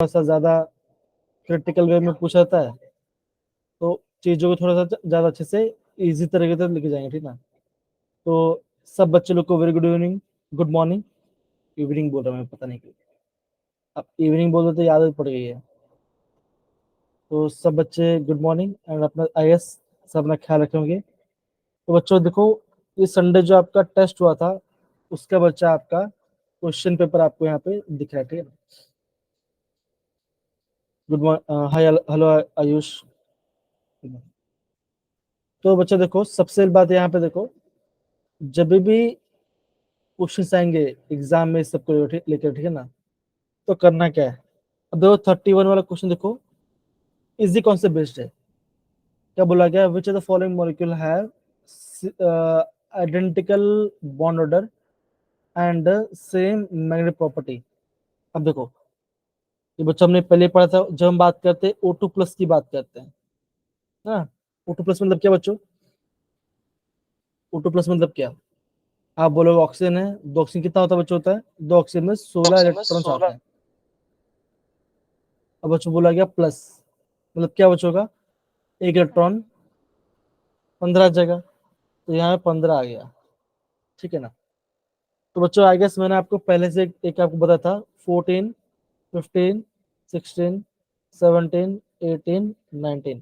थोड़ा सा ज्यादा क्रिटिकल वे में पूछा जाता है, तो चीजों को थोड़ा सा ज्यादा अच्छे से इजी तरीके से लिखे जाएंगे, ठीक ना। तो सब बच्चे लोग को very good evening, good morning. Evening बोल रहा हूँ मैं, पता नहीं क्यों अब इवनिंग बोल रहे तो आदत पड़ गई है। तो सब बच्चे गुड मॉर्निंग एंड अपना आईएएस सब अपना ख्याल रखेंगे। तो बच्चों देखो, ये संडे जो आपका टेस्ट हुआ था उसका बच्चा आपका क्वेश्चन पेपर आपको यहाँ पे दिख रहा है, ठीक है। गुड मॉर्निंग, हाय, हेलो आयुष। तो बच्चा देखो, सबसे बात यहाँ पे देखो, जब भी क्वेश्चन आएंगे एग्जाम में सबको लेकर, ठीक है ना, तो करना क्या है। अब देखो 31 वाला क्वेश्चन देखो, इजी कौन से बेस्ड है। क्या बोला गया, विच of the following molecule have identical bond order and same magnetic property. अब देखो, ये बच्चों हमने पहले पढ़ा था, जब हम बात करते हैं O2+ की बात करते हैं ना। O2+ मतलब क्या बच्चों, O2+ मतलब क्या। आप बोलोगे ऑक्सीजन है, दो ऑक्सीजन कितना होता है बच्चों, होता है दो ऑक्सीजन में 16 इलेक्ट्रॉन्स आते हैं। अब बच्चों बोला गया प्लस, मतलब क्या बच्चों का, एक इलेक्ट्रॉन 15 जगह, तो यहाँ पे 15 आ गया, ठीक है ना। तो बच्चों आई गेस मैंने आपको पहले से एक आपको बताया था, 14, 15, 16, 17, 18, 19।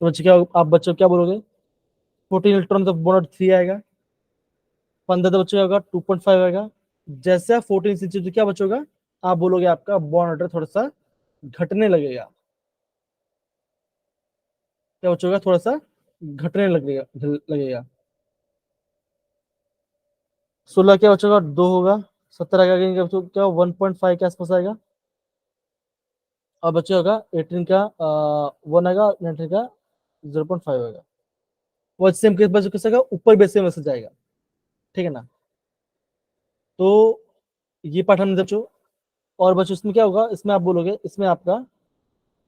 तो बच्चे क्या, आप बच्चों क्या बोलोगे, 14 इलेक्ट्रॉन तो बॉन्ड 3 आएगा, 15 तो बच्चों क्या होगा 2.5 आएगा। जैसे आप 14 से तो क्या बचोगा, आप बोलोगे आपका बॉन्ड ऑर्डर थोड़ा सा घटने लगेगा। क्या बचोगा, थोड़ा सा घटने लगेगा लगेगा। 16 क्या बचेगा, 2 होगा, 17 का क्या 1.5 के आसपास आएगा। और बच्चे होगा 18 का 1 आएगा, 19 का 0.5 आएगा। वो सेम केस बच्चों कैसे ऊपर बेस में मैसेज आएगा, ठीक है ना। तो ये पार्ट हमने बच्चों, और बच्चों इसमें क्या होगा, इसमें आप बोलोगे इसमें आपका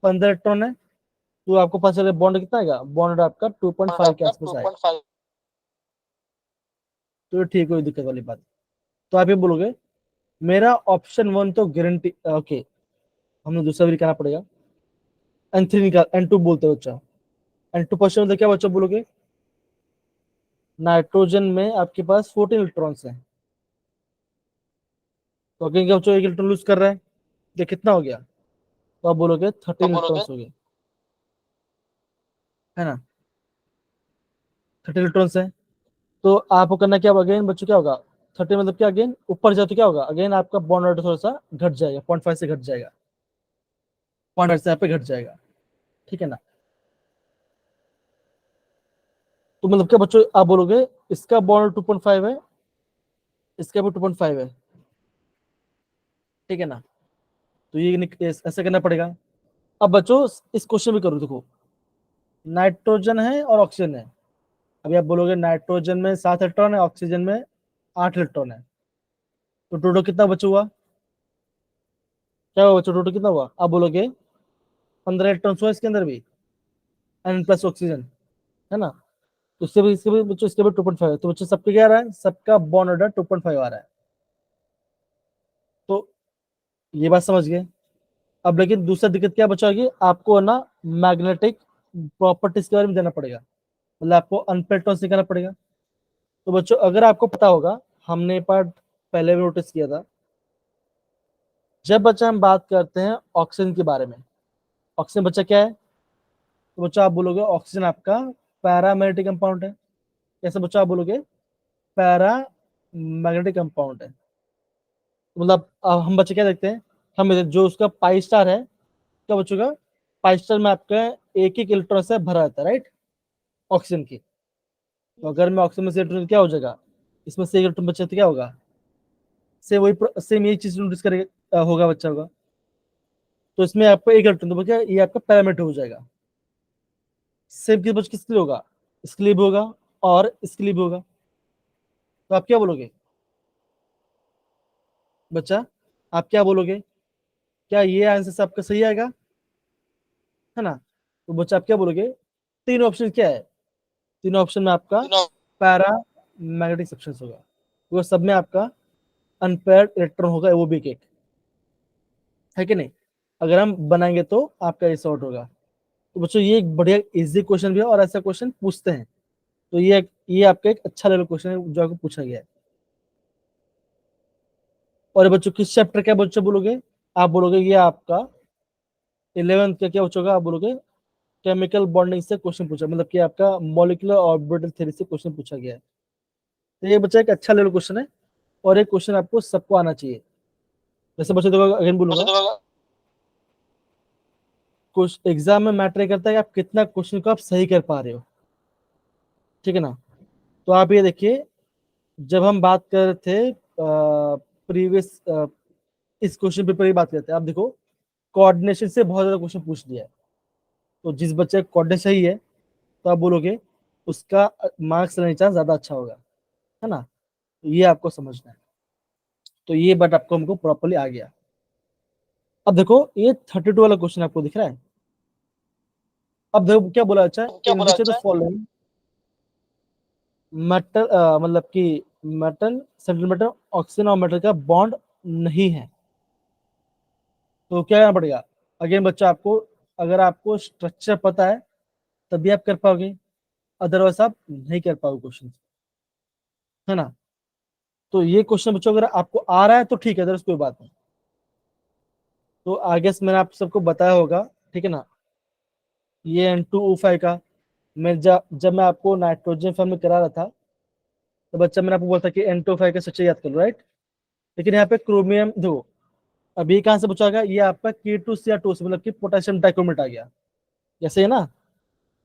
15 इलेक्ट्रॉन है, तो आपको पता चले बॉन्ड कितना आएगा, बॉन्ड आपका 2.5 के आसपास आएगा। तो ठीक, कोई दिक्कत वाली बात। तो आप ये बोलोगे मेरा ऑप्शन 1 तो गारंटी, ओके, हमने दूसरा भी निकालना पड़ेगा। N3 निकाल, N2 बोलते हो बच्चा। N2 क्वेश्चन मतलब क्या बच्चा बोलोगे, नाइट्रोजन में आपके पास 14 इलेक्ट्रॉन्स हैं, तो अगेन क्या बच्चों, एक इलेक्ट्रॉन लूज कर रहा है, ये कितना हो गया, तो आप बोलोगे 13 इलेक्ट्रॉन्स हो गए, है ना। 13 इलेक्ट्रॉन्स है, तो आपको करना क्या होगा, अगेन बच्चों क्या होगा, 30 मतलब क्या, अगेन ऊपर जाए तो क्या होगा, अगेन आपका बॉन्ड ऑर्डर थोड़ा सा घट जाएगा, 0.5 से घट जाएगा, 0.5 से यहाँ पे घट जाएगा, ठीक है ना। तो मतलब क्या बच्चों, आप बोलोगे इसका बॉन्ड 2.5 है, इसका भी 2.5 है, ठीक है ना। तो ये ऐसा करना पड़ेगा। अब बच्चों इस क्वेश्चन में करो, देखो नाइट्रोजन है और ऑक्सीजन है। अभी आप बोलोगे नाइट्रोजन में 7 इलेक्ट्रॉन है, ऑक्सीजन में 8 इलेक्ट्रॉन है, तो टोटल कितना बचा हुआ, क्या हुआ बच्चों, टोटल कितना हुआ, आप बोलोगे 15 इलेक्ट्रॉन हुआ इसके अंदर भी, एन प्लस ऑक्सीजन, है ना। तो इसके भी बच्चों, इसके भी 2.5 है, तो बच्चों सबके क्या आ रहा है, सबका बॉन्ड ऑर्डर 2.5 आ रहा है। तो ये बात समझ गए। अब लेकिन दूसरा दिक्कत क्या बचाएगी आपको, है ना, मैग्नेटिक प्रॉपर्टीज के बारे में देना पड़ेगा, मतलब आपको अनपेल्टॉन सिखाना पड़ेगा। तो बच्चों अगर आपको पता होगा, हमने पार्ट पहले भी नोटिस किया था, जब बच्चा हम बात करते हैं ऑक्सीजन के बारे में, ऑक्सीजन बच्चा क्या है, तो बच्चा आप बोलोगे ऑक्सीजन आपका पैरामैग्नेटिक कंपाउंड है। कैसे बच्चा आप बोलोगे, पैरा मैग्नेटिक कंपाउंड है। तो मतलब अब हम बच्चे क्या देखते हैं, हम जो उसका पाई स्टार है, क्या बच्चों का पाई स्टार में आपका एक एक इलेक्ट्रॉन से भरा रहता है, राइट, ऑक्सीजन की। तो अगर मैं ऑक्सीजन में से इलेक्ट्रॉन क्या हो जाएगा, इसमें से एक इलेक्ट्रॉन बचे तो क्या होगा, से वही सेम यही चीज नोटिस करेगा, होगा बच्चा होगा। तो इसमें आपको एक इलेक्ट्रॉन तो क्या, ये आपका पैरामीटर हो जाएगा। सेम किस बच किसके लिए होगा, इसके लिए भी होगा और इसके लिए भी होगा। तो आप क्या बोलोगे बच्चा, आप क्या बोलोगे, क्या ये आंसर आपका सही आएगा, है ना। तो बच्चा आप क्या बोलोगे, तीन ऑप्शन क्या है, तीनों ऑप्शन में आपका पैरा मैग्नेटिक सब्सटेंस होगा, वो सब में आपका अनपेयर्ड इलेक्ट्रॉन होगा, वो भी एक एक, है कि नहीं। अगर हम बनाएंगे तो आपका ये सॉर्ट होगा। तो बच्चों ये एक बढ़िया इजी क्वेश्चन भी है और ऐसा क्वेश्चन पूछते हैं। तो ये आपका एक अच्छा लेवल क्वेश्चन है जो आपको पूछा गया है। और बच्चों किस चैप्टर क्या बच्चों बोलोगे? आप बोलोगे ये आपका 11th का क्या बच्चों आप बोलोगे केमिकल बॉन्डिंग से क्वेश्चन पूछा, मतलब कि आपका मॉलिक्यूलर ऑर्बिटल थ्योरी से क्वेश्चन पूछा गया है। तो ये बच्चा एक अच्छा लेवल क्वेश्चन है और एक क्वेश्चन आपको सबको आना चाहिए। जैसे बच्चों देखो अगेन बोलूंगा, कुछ एग्जाम में मैटर करता है कि आप कितना क्वेश्चन को आप सही कर पा रहे हो, ठीक है ना। तो आप ये देखिए, जब हम बात कर रहे थे प्रीवियस इस क्वेश्चन पेपर की बात करते हैं, आप देखो कोऑर्डिनेशन से बहुत ज्यादा क्वेश्चन पूछ दिया है। तो जिस बच्चे का कोऑर्डिनेशन सही है तो आप बोलोगे उसका मार्क्स लेने चांस ज्यादा अच्छा होगा, है ना। ये आपको समझना है। तो ये बट आपको हमको प्रॉपर्ली आ गया। अब देखो ये 32 वाला क्वेश्चन आपको दिख रहा है। अब देखो क्या बोला, अच्छा in which of the following metal मतलब कि मेटल सेंट्रल मेटल ऑक्सीजन और मेटल का बॉन्ड नहीं है। तो क्या करना पड़ेगा? अगेन बच्चा आपको, अगर आपको स्ट्रक्चर पता है तभी आप कर पाओगे, अदरवाइज आप नहीं कर पाओगे क्वेश्चन, है ना। तो ये क्वेश्चन बच्चों अगर आपको आ रहा है तो ठीक है, अदरवाइज कोई बात नहीं। तो आगे से मैंने आप सबको बताया होगा, ठीक है ना। ये N2O5 का मैं जब मैं आपको नाइट्रोजन फॉर्म में करा रहा था तो बच्चा मैंने आपको बोला था कि N2O5 का स्ट्रक्चर याद कर लो, राइट। लेकिन यहाँ पे क्रोमियम दो, अभी कहाँ से पूछा गया? ये आपका K2Cr2 से, मतलब कि पोटेशियम डाइक्रोमेट आ गया, जैसे है ना।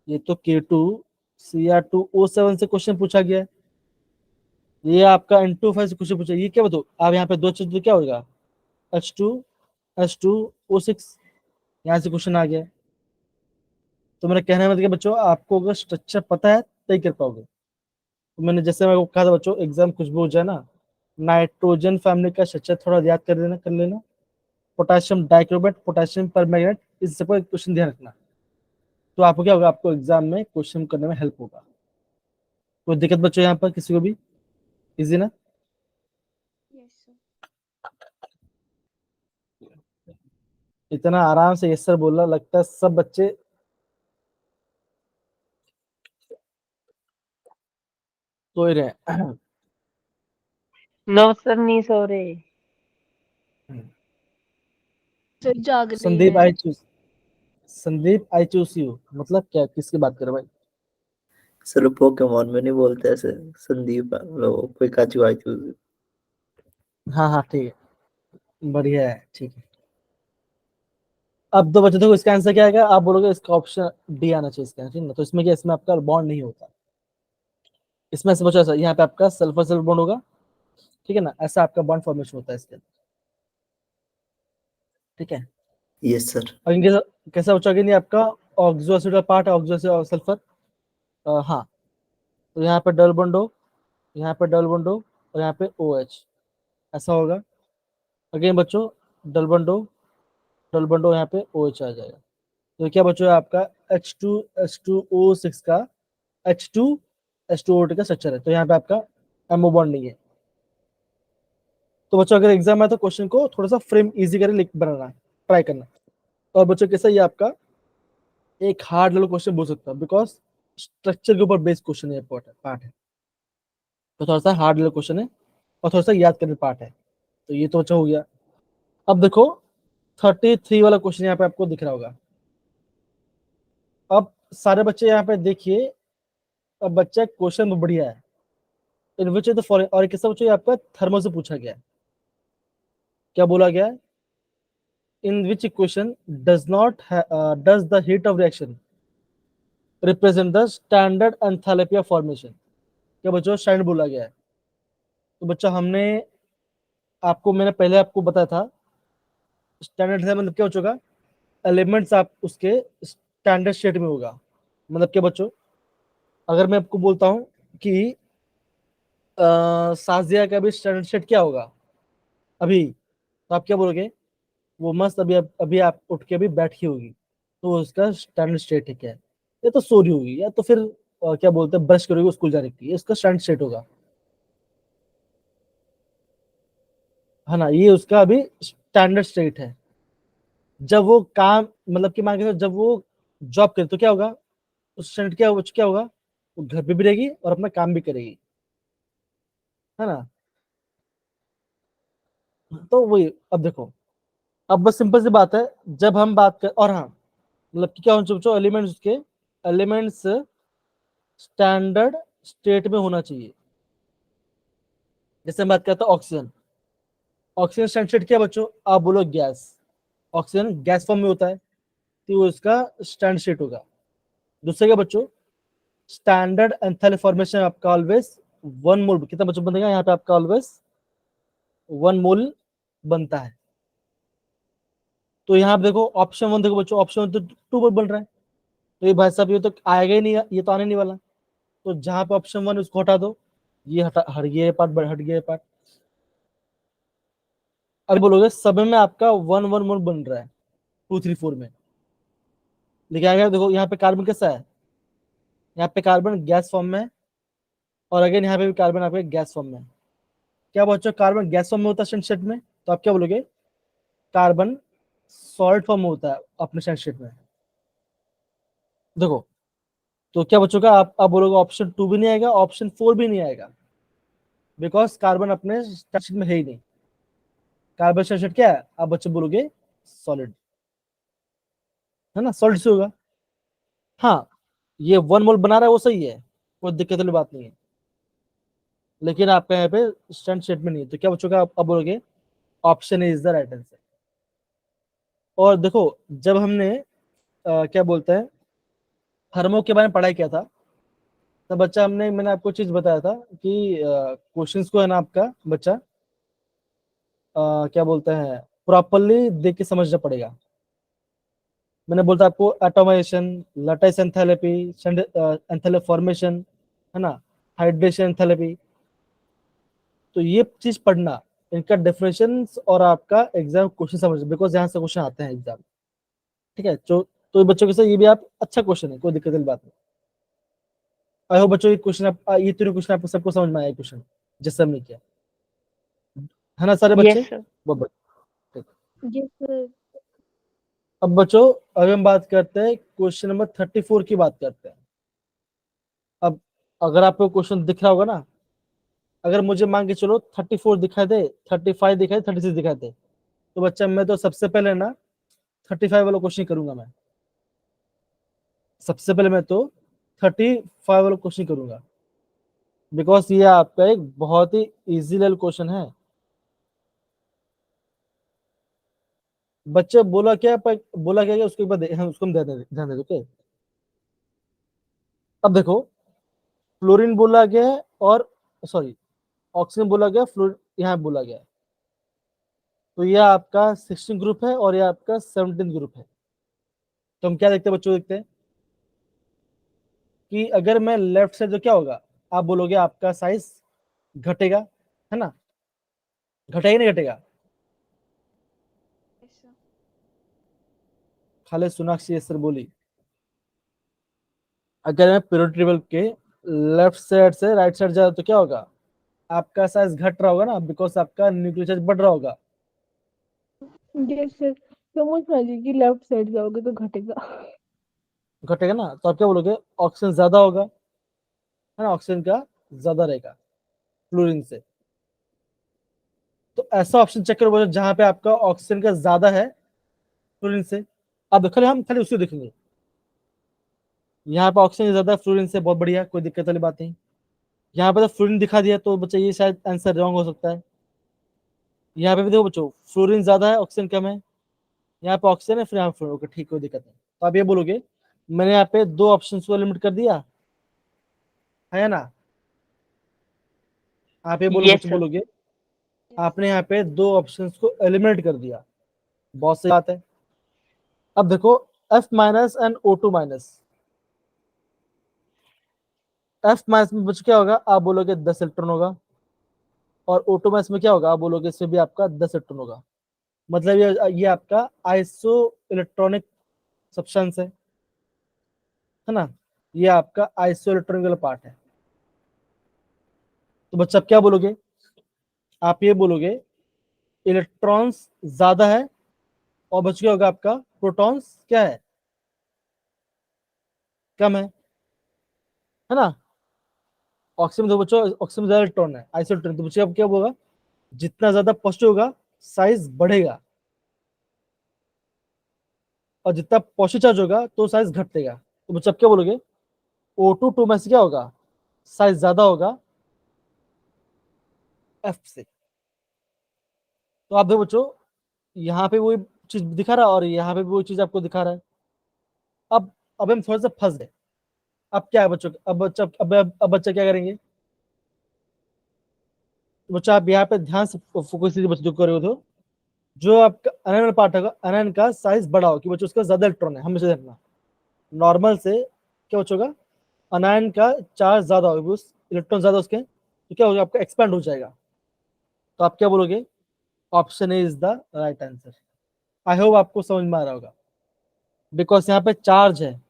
ये तो K2Cr2O7 से क्वेश्चन पूछा गया है। ये आपका N2O5 से क्वेश्चन पूछा, ये क्या बताओ आप यहाँ पे दो चीज तो क्या होगा H2O6, यहाँ से क्वेश्चन आ गया। तो मेरा कहना है मतलब कि बच्चों आपको अगर स्ट्रक्चर पता है तभी कर पाओगे। तो मैंने जैसे मैं कहा था बच्चों, एग्जाम कुछ भी हो जाए ना, नाइट्रोजन फैमिली का स्ट्रक्चर थोड़ा याद कर लेना। पोटेशियम डाइक्रोमेट, पोटेशियम परमैंगनेट, इस सब का क्वेश्चन ध्यान रखना। तो आपको क्या होगा, आपको एग्जाम में क्वेश्चन करने में हेल्प होगा। कोई दिक्कत बच्चों यहाँ पर किसी को भी? इजी ना? Yes sir. इतना आराम से यस सर बोलना, लगता है सब बच्चे सो ही रहे हैं। नो सर नहीं सो रहे सर, जाग रहे संदीप हैं। I choose Sandeep I choose you मतलब क्या, किसकी बात कर रहे भाई? सर पोकेमोन में नहीं बोलते ऐसे, संदीप पिकाचू आचू। हाँ हाँ ठीक है, बढ़िया है, ठीक है। अब तो बच्चों देखो इसका आंसर क्या आएगा, आप बोलोगे इसका ऑप्शन डी आना चाहिए इसका, ठीक है ना। तो इसमें क्या, इसमें आपका बॉन्ड नहीं होता, इसमें से बच्चों यहाँ पे आपका सल्फर सल्फर बॉन्ड होगा, ठीक है ना। ऐसा आपका बॉन्ड फॉर्मेशन होता है इसके अंदर, ठीक है। Yes sir. और इनके कैसा बच्चों नहीं, आपका ऑक्सो एसिड का पार्ट है, ऑक्सो एसिड और सल्फर, हाँ। तो यहाँ पे डबल बॉन्ड हो, यहाँ पे डबल बॉन्ड हो और यहाँ पे OH, ऐसा होगा। अगेन बच्चों डबल बॉन्ड हो, यहाँ पे OH आ जाएगा। तो क्या बच्चों है आपका H2H2O6 का H2H2O का स्ट्रक्चर है। तो यहाँ पे आपका एमओ बॉन्ड नहीं है। तो बच्चों अगर एग्जाम है तो क्वेश्चन को थोड़ा सा फ्रेम इजी करके लिख बनाना, ट्राई करना। और बच्चों कैसा ये आपका एक हार्ड लेवल क्वेश्चन बोल सकता है, बिकॉज स्ट्रक्चर के ऊपर बेस्ड क्वेश्चन है, पार्ट है। तो थोड़ा सा हार्ड लेवल क्वेश्चन है और थोड़ा सा याद करने पार्ट है। तो ये तो अच्छा हो गया। अब देखो 33 वाला क्वेश्चन यहाँ पे आपको दिख रहा होगा। अब सारे बच्चे यहाँ पे देखिए, अब बच्चा क्वेश्चन बढ़िया है। इन विच द फॉलोइंग, और किससे बच्चों आपका थर्मल से पूछा गया है। क्या बोला गया है? In which equation does the heat of reaction represent the standard enthalpy of formation. क्या बच्चों स्टैंडर्ड बोला गया है। तो बच्चा हमने मैंने पहले आपको बताया था, स्टैंडर्ड है मतलब क्या हो चुका, एलिमेंट्स आप उसके स्टैंडर्ड स्टेट में होगा। मतलब क्या बच्चों, अगर मैं आपको बोलता हूँ कि साजिया का भी स्टैंडर्ड स्टेट क्या होगा अभी, तो आप क्या बोलोगे? वो मस्त अभी आप उठ के अभी बैठी होगी, तो उसका स्टैंडर्ड स्टेट है क्या है? या तो सो रही होगी, या तो फिर क्या बोलते हैं ब्रश करोगे स्कूल जाने के लिए, इसका स्टैंडर्ड स्टेट होगा, है ना। ये उसका अभी स्टैंडर्ड स्टेट है। जब वो काम मतलब कि मान के चलो जब वो जॉब करे तो क्या होगा, उस स्टूडेंट क्या होगा, वो घर पे भी रहेगी और अपना काम भी करेगी, है ना। तो वही, अब देखो, अब बस सिंपल सी बात है, जब हम बात कर, और हाँ मतलब कि क्या होना चाहिए, एलिमेंट्स के एलिमेंट्स स्टैंडर्ड स्टेट में होना चाहिए। जैसे हम बात करते हैं ऑक्सीजन, ऑक्सीजन स्टैंडर्ड स्टेट क्या है बच्चों, आप बोलो गैस, ऑक्सीजन गैस फॉर्म में होता है, तो वो उसका स्टैंडर्ड स्टेट होगा। दूसरे क्या बच्चों, स्टैंडर्ड एंथैल्पी फॉर्मेशन आपका ऑलवेज 1 मोल, कितना बच्चों बनेगा यहाँ पे आपका ऑलवेज 1 मोल बनता है। तो यहाँ पे देखो ऑप्शन 1, देखो बच्चों ऑप्शन 1 तो 2 मोल बन रहा है, तो ये भाई साहब ये तो आएगा ही नहीं, ये तो आने नहीं वाला। तो जहां पे ऑप्शन 1 उसको हटा दो, ये हटा, हट गया ये पार्ट, हट गया ये पार्ट। अब बोलोगे सब में आपका 1 1 मोल बन रहा है 2 3 4 में, लेकिन अगर देखो यहाँ पे कार्बन कैसा है, यहाँ पे कार्बन गैस फॉर्म में है, और अगेन यहाँ पे भी कार्बन आपके गैस फॉर्म में है। क्या बच्चों कार्बन गैस फॉर्म में होता है स्टैंडर्ड में, तो आप क्या बोलोगे, कार्बन सॉलिड फॉर्म में होता है अपने स्टैंडर्ड में। देखो, तो क्या बच्चों का आप बोलोगे ऑप्शन 2 भी नहीं आएगा, ऑप्शन 4 भी नहीं आएगा, बिकॉज कार्बन अपने स्टैंडर्ड में है ही नहीं। कार्बन स्टैंडर्ड क्या है, आप बच्चे बोलोगे सॉलिड, है ना, सॉलिड से होगा। हाँ, ये 1 मोल बना रहा है वो सही है, कोई दिक्कत वाली बात नहीं है, लेकिन आपका यहाँ पे स्टैंड स्टेट में नहीं है, तो क्या बच्चों का आप बोलोगे option is the right answer. और देखो, जब हमने क्या बोलते हैं थर्मो के बारे में पढ़ाई किया था, तब बच्चा मैंने आपको चीज बताया था कि क्वेश्चंस को है ना आपका बच्चा क्या बोलते हैं प्रॉपरली देख के समझना पड़ेगा। मैंने बोलता आपको atomisation, lattice enthalpy, enthalpy formation, है ना, हाइड्रेशन एंथैल्पी, तो ये चीज पढ़ना, इनका डेफिनेशन और आपका एग्जाम क्वेश्चन समझ, बिकॉज यहाँ से क्वेश्चन आते हैं एग्जाम। ठीक है, तो बच्चों के साथ ये भी आप अच्छा क्वेश्चन है, कोई दिक्कत वाली बात नहीं। आई होप बच्चों ये क्वेश्चन आप ये तीनों क्वेश्चन आपको सबको समझ में आया क्वेश्चन जिससे हमने किया, है ना सारे बच्चे। Yes sir. बहुत बढ़िया। ठीक। Yes sir. अब बच्चों अभी हम बात करते हैं क्वेश्चन नंबर 34 की बात करते हैं। अब अगर आपको क्वेश्चन दिख रहा होगा ना, अगर मुझे मान के चलो 34 दिखाई दे, 35 दिखाई, 36 दिखाई दे, तो बच्चा मैं तो सबसे पहले ना 35 वाला क्वेश्चन करूंगा मैं, सबसे पहले मैं तो 35 वाला क्वेश्चन करूंगा, बिकॉज ये आपका एक बहुत ही इजी लेवल क्वेश्चन है। बच्चे बोला क्या, पर बोला क्या उसके बाद उसको हम ध्यान दे ओके। अब देखो फ्लोरीन बोला गया है, और सॉरी ऑक्सीजन बोला गया, फ्लोरीन यहाँ बोला गया है, तो ये आपका 16 ग्रुप है और ये आपका 17 ग्रुप है। तो हम क्या देखते हैं बच्चों, देखते हैं कि अगर मैं लेफ्ट साइड, तो क्या होगा, आप बोलोगे आपका साइज घटेगा, है ना, घटेगा नहीं घटेगा, खाली सोनाक्षी ये सर बोली। अगर मैं पीरियोडिक टेबल के लेफ्ट साइड से राइट साइड जाए तो क्या होगा, आपका साइज घट रहा होगा ना, बिकॉज आपका न्यूक्लियर चार्ज बढ़ रहा होगा, यस सर, समझ में आ गया कि लेफ्ट साइड जाओगे तो घटेगा। घटेगा ना, तो आप क्या बोलोगे ऑक्सीजन ज्यादा होगा, है ना, ऑक्सीजन का ज्यादा रहेगा फ्लोरीन से। तो ऐसा ऑप्शन चेक करो जहां पे आपका ऑक्सीजन का ज्यादा है फ्लोरीन से। अब देखो हम खाली उसी देखेंगे, यहाँ पे ऑक्सीजन ज्यादा है फ्लोरीन से, बहुत बढ़िया, कोई दिक्कत वाली बात नहीं। यहाँ पे तो फ्लोरीन दिखा दिया, तो बच्चा ये शायद आंसर रॉन्ग हो सकता है। यहाँ पे भी देखो बच्चों फ्लोरीन ज्यादा है ऑक्सीजन कम है, यहाँ पे ऑक्सीजन है फिर यहाँ फ्लोरीन, ओके ठीक, कोई दिक्कत नहीं। तो आप ये बोलोगे मैंने यहाँ पे 2 ऑप्शन को लिमिट कर दिया, है ना, आप ये बोलो यस बच्चे सर। बोलोगे आपने यहाँ पे 2 ऑप्शंस को एलिमिनेट कर दिया, बहुत सही बात है। अब देखो F minus and O2 minus, F minus में बच्चों क्या होगा, आप बोलोगे 10 इलेक्ट्रॉन होगा, और O2 माइनस में क्या होगा, आप बोलोगे इसमें भी आपका 10 इलेक्ट्रॉन होगा। मतलब ये आपका आइसो इलेक्ट्रॉनिक सब्सटेंस है ना, ये आपका आइसो इलेक्ट्रॉनिक वाला पार्ट है। तो बच्चा आप क्या बोलोगे, आप ये बोलोगे इलेक्ट्रॉन्स ज्यादा है और बच क्या होगा आपका, प्रोटॉन्स क्या है, कम है ना। ऑक्सीजन तो बच्चों, ऑक्सीजन ज्यादा इलेक्ट्रॉन है, आइसोटोन, तो बच्चों अब क्या होगा, जितना ज्यादा पॉजिटिव होगा साइज बढ़ेगा, और जितना पॉजिटिव चार्ज होगा तो साइज घटेगा। तो बच्चों अब क्या बोलोगे, O2 में से क्या होगा, साइज ज्यादा होगा F से। तो आप देखो बच्चों, यहाँ पे वही चीज दिखा रहा है और यहाँ पे भी वही चीज आपको दिखा रहा है। अब हम थोड़ा सा फंस गए। अब क्या है बच्चों, अब बच्चा क्या करेंगे, तो बच्चा आप यहाँ पे ध्यान से फोकस कीजिए बच्चों, जो कर रहे हो तो जो आपका अनायन पार्ट होगा, अनायन का साइज बड़ा हो कि बच्चों उसका ज्यादा इलेक्ट्रॉन है, हमेशा देखना नॉर्मल से क्या बच्चों का, अनायन का चार्ज ज्यादा होगा, उस इलेक्ट्रॉन ज्यादा उसके, तो क्या होगा आपका एक्सपैंड हो जाएगा। तो आप क्या बोलोगे, option A is the right answer. I hope आपको समझ में आ रहा होगा, बिकॉज यहाँ पे चार्ज है,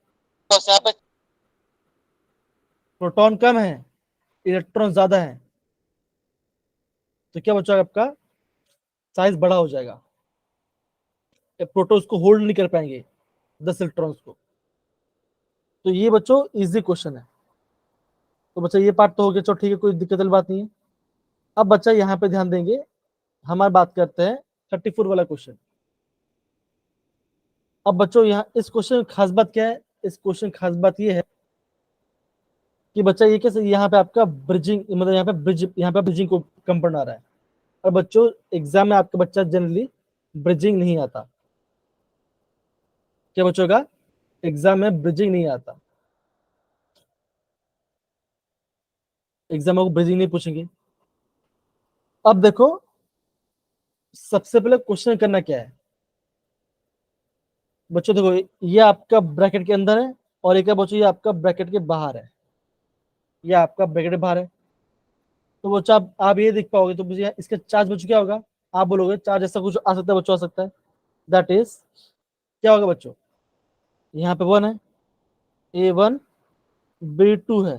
प्रोटॉन कम है, इलेक्ट्रॉन ज्यादा है, तो क्या बच्चों आपका साइज बड़ा हो जाएगा, प्रोटॉन्स को होल्ड नहीं कर पाएंगे 10 इलेक्ट्रॉन्स को। तो ये बच्चों इजी क्वेश्चन है। तो बच्चा ये पार्ट तो हो गया, चलो ठीक है, कोई दिक्कत वाली बात नहीं है। अब बच्चा यहाँ पे ध्यान देंगे, हमारी बात करते हैं 34 वाला क्वेश्चन। अब बच्चों यहाँ इस क्वेश्चन की खास बात क्या है, इस क्वेश्चन की खास बात ये है कि बच्चा ये कैसे, यहाँ पे आपका ब्रिजिंग, मतलब यहाँ पे ब्रिजिंग को कंपोनेंट आ रहा है। और बच्चों एग्जाम में आपका बच्चा जनरली ब्रिजिंग नहीं आता, क्या बच्चों का एग्जाम में ब्रिजिंग नहीं आता, एग्जाम में ब्रिजिंग नहीं पूछेंगे। अब देखो सबसे पहले क्वेश्चन करना क्या है बच्चों, देखो ये आपका ब्रैकेट के अंदर है और एक है बच्चों ये आपका ब्रैकेट के बाहर है, ये आपका ब्रैकेट के बाहर है। तो बच्चों आप ये देख पाओगे, तो मुझे इसका चार्ज बच्चों क्या होगा, आप बोलोगे चार्ज ऐसा कुछ आ सकता है बच्चों, आ सकता है, दैट इज क्या होगा बच्चों, यहाँ पे 1 है, A1 B2 है,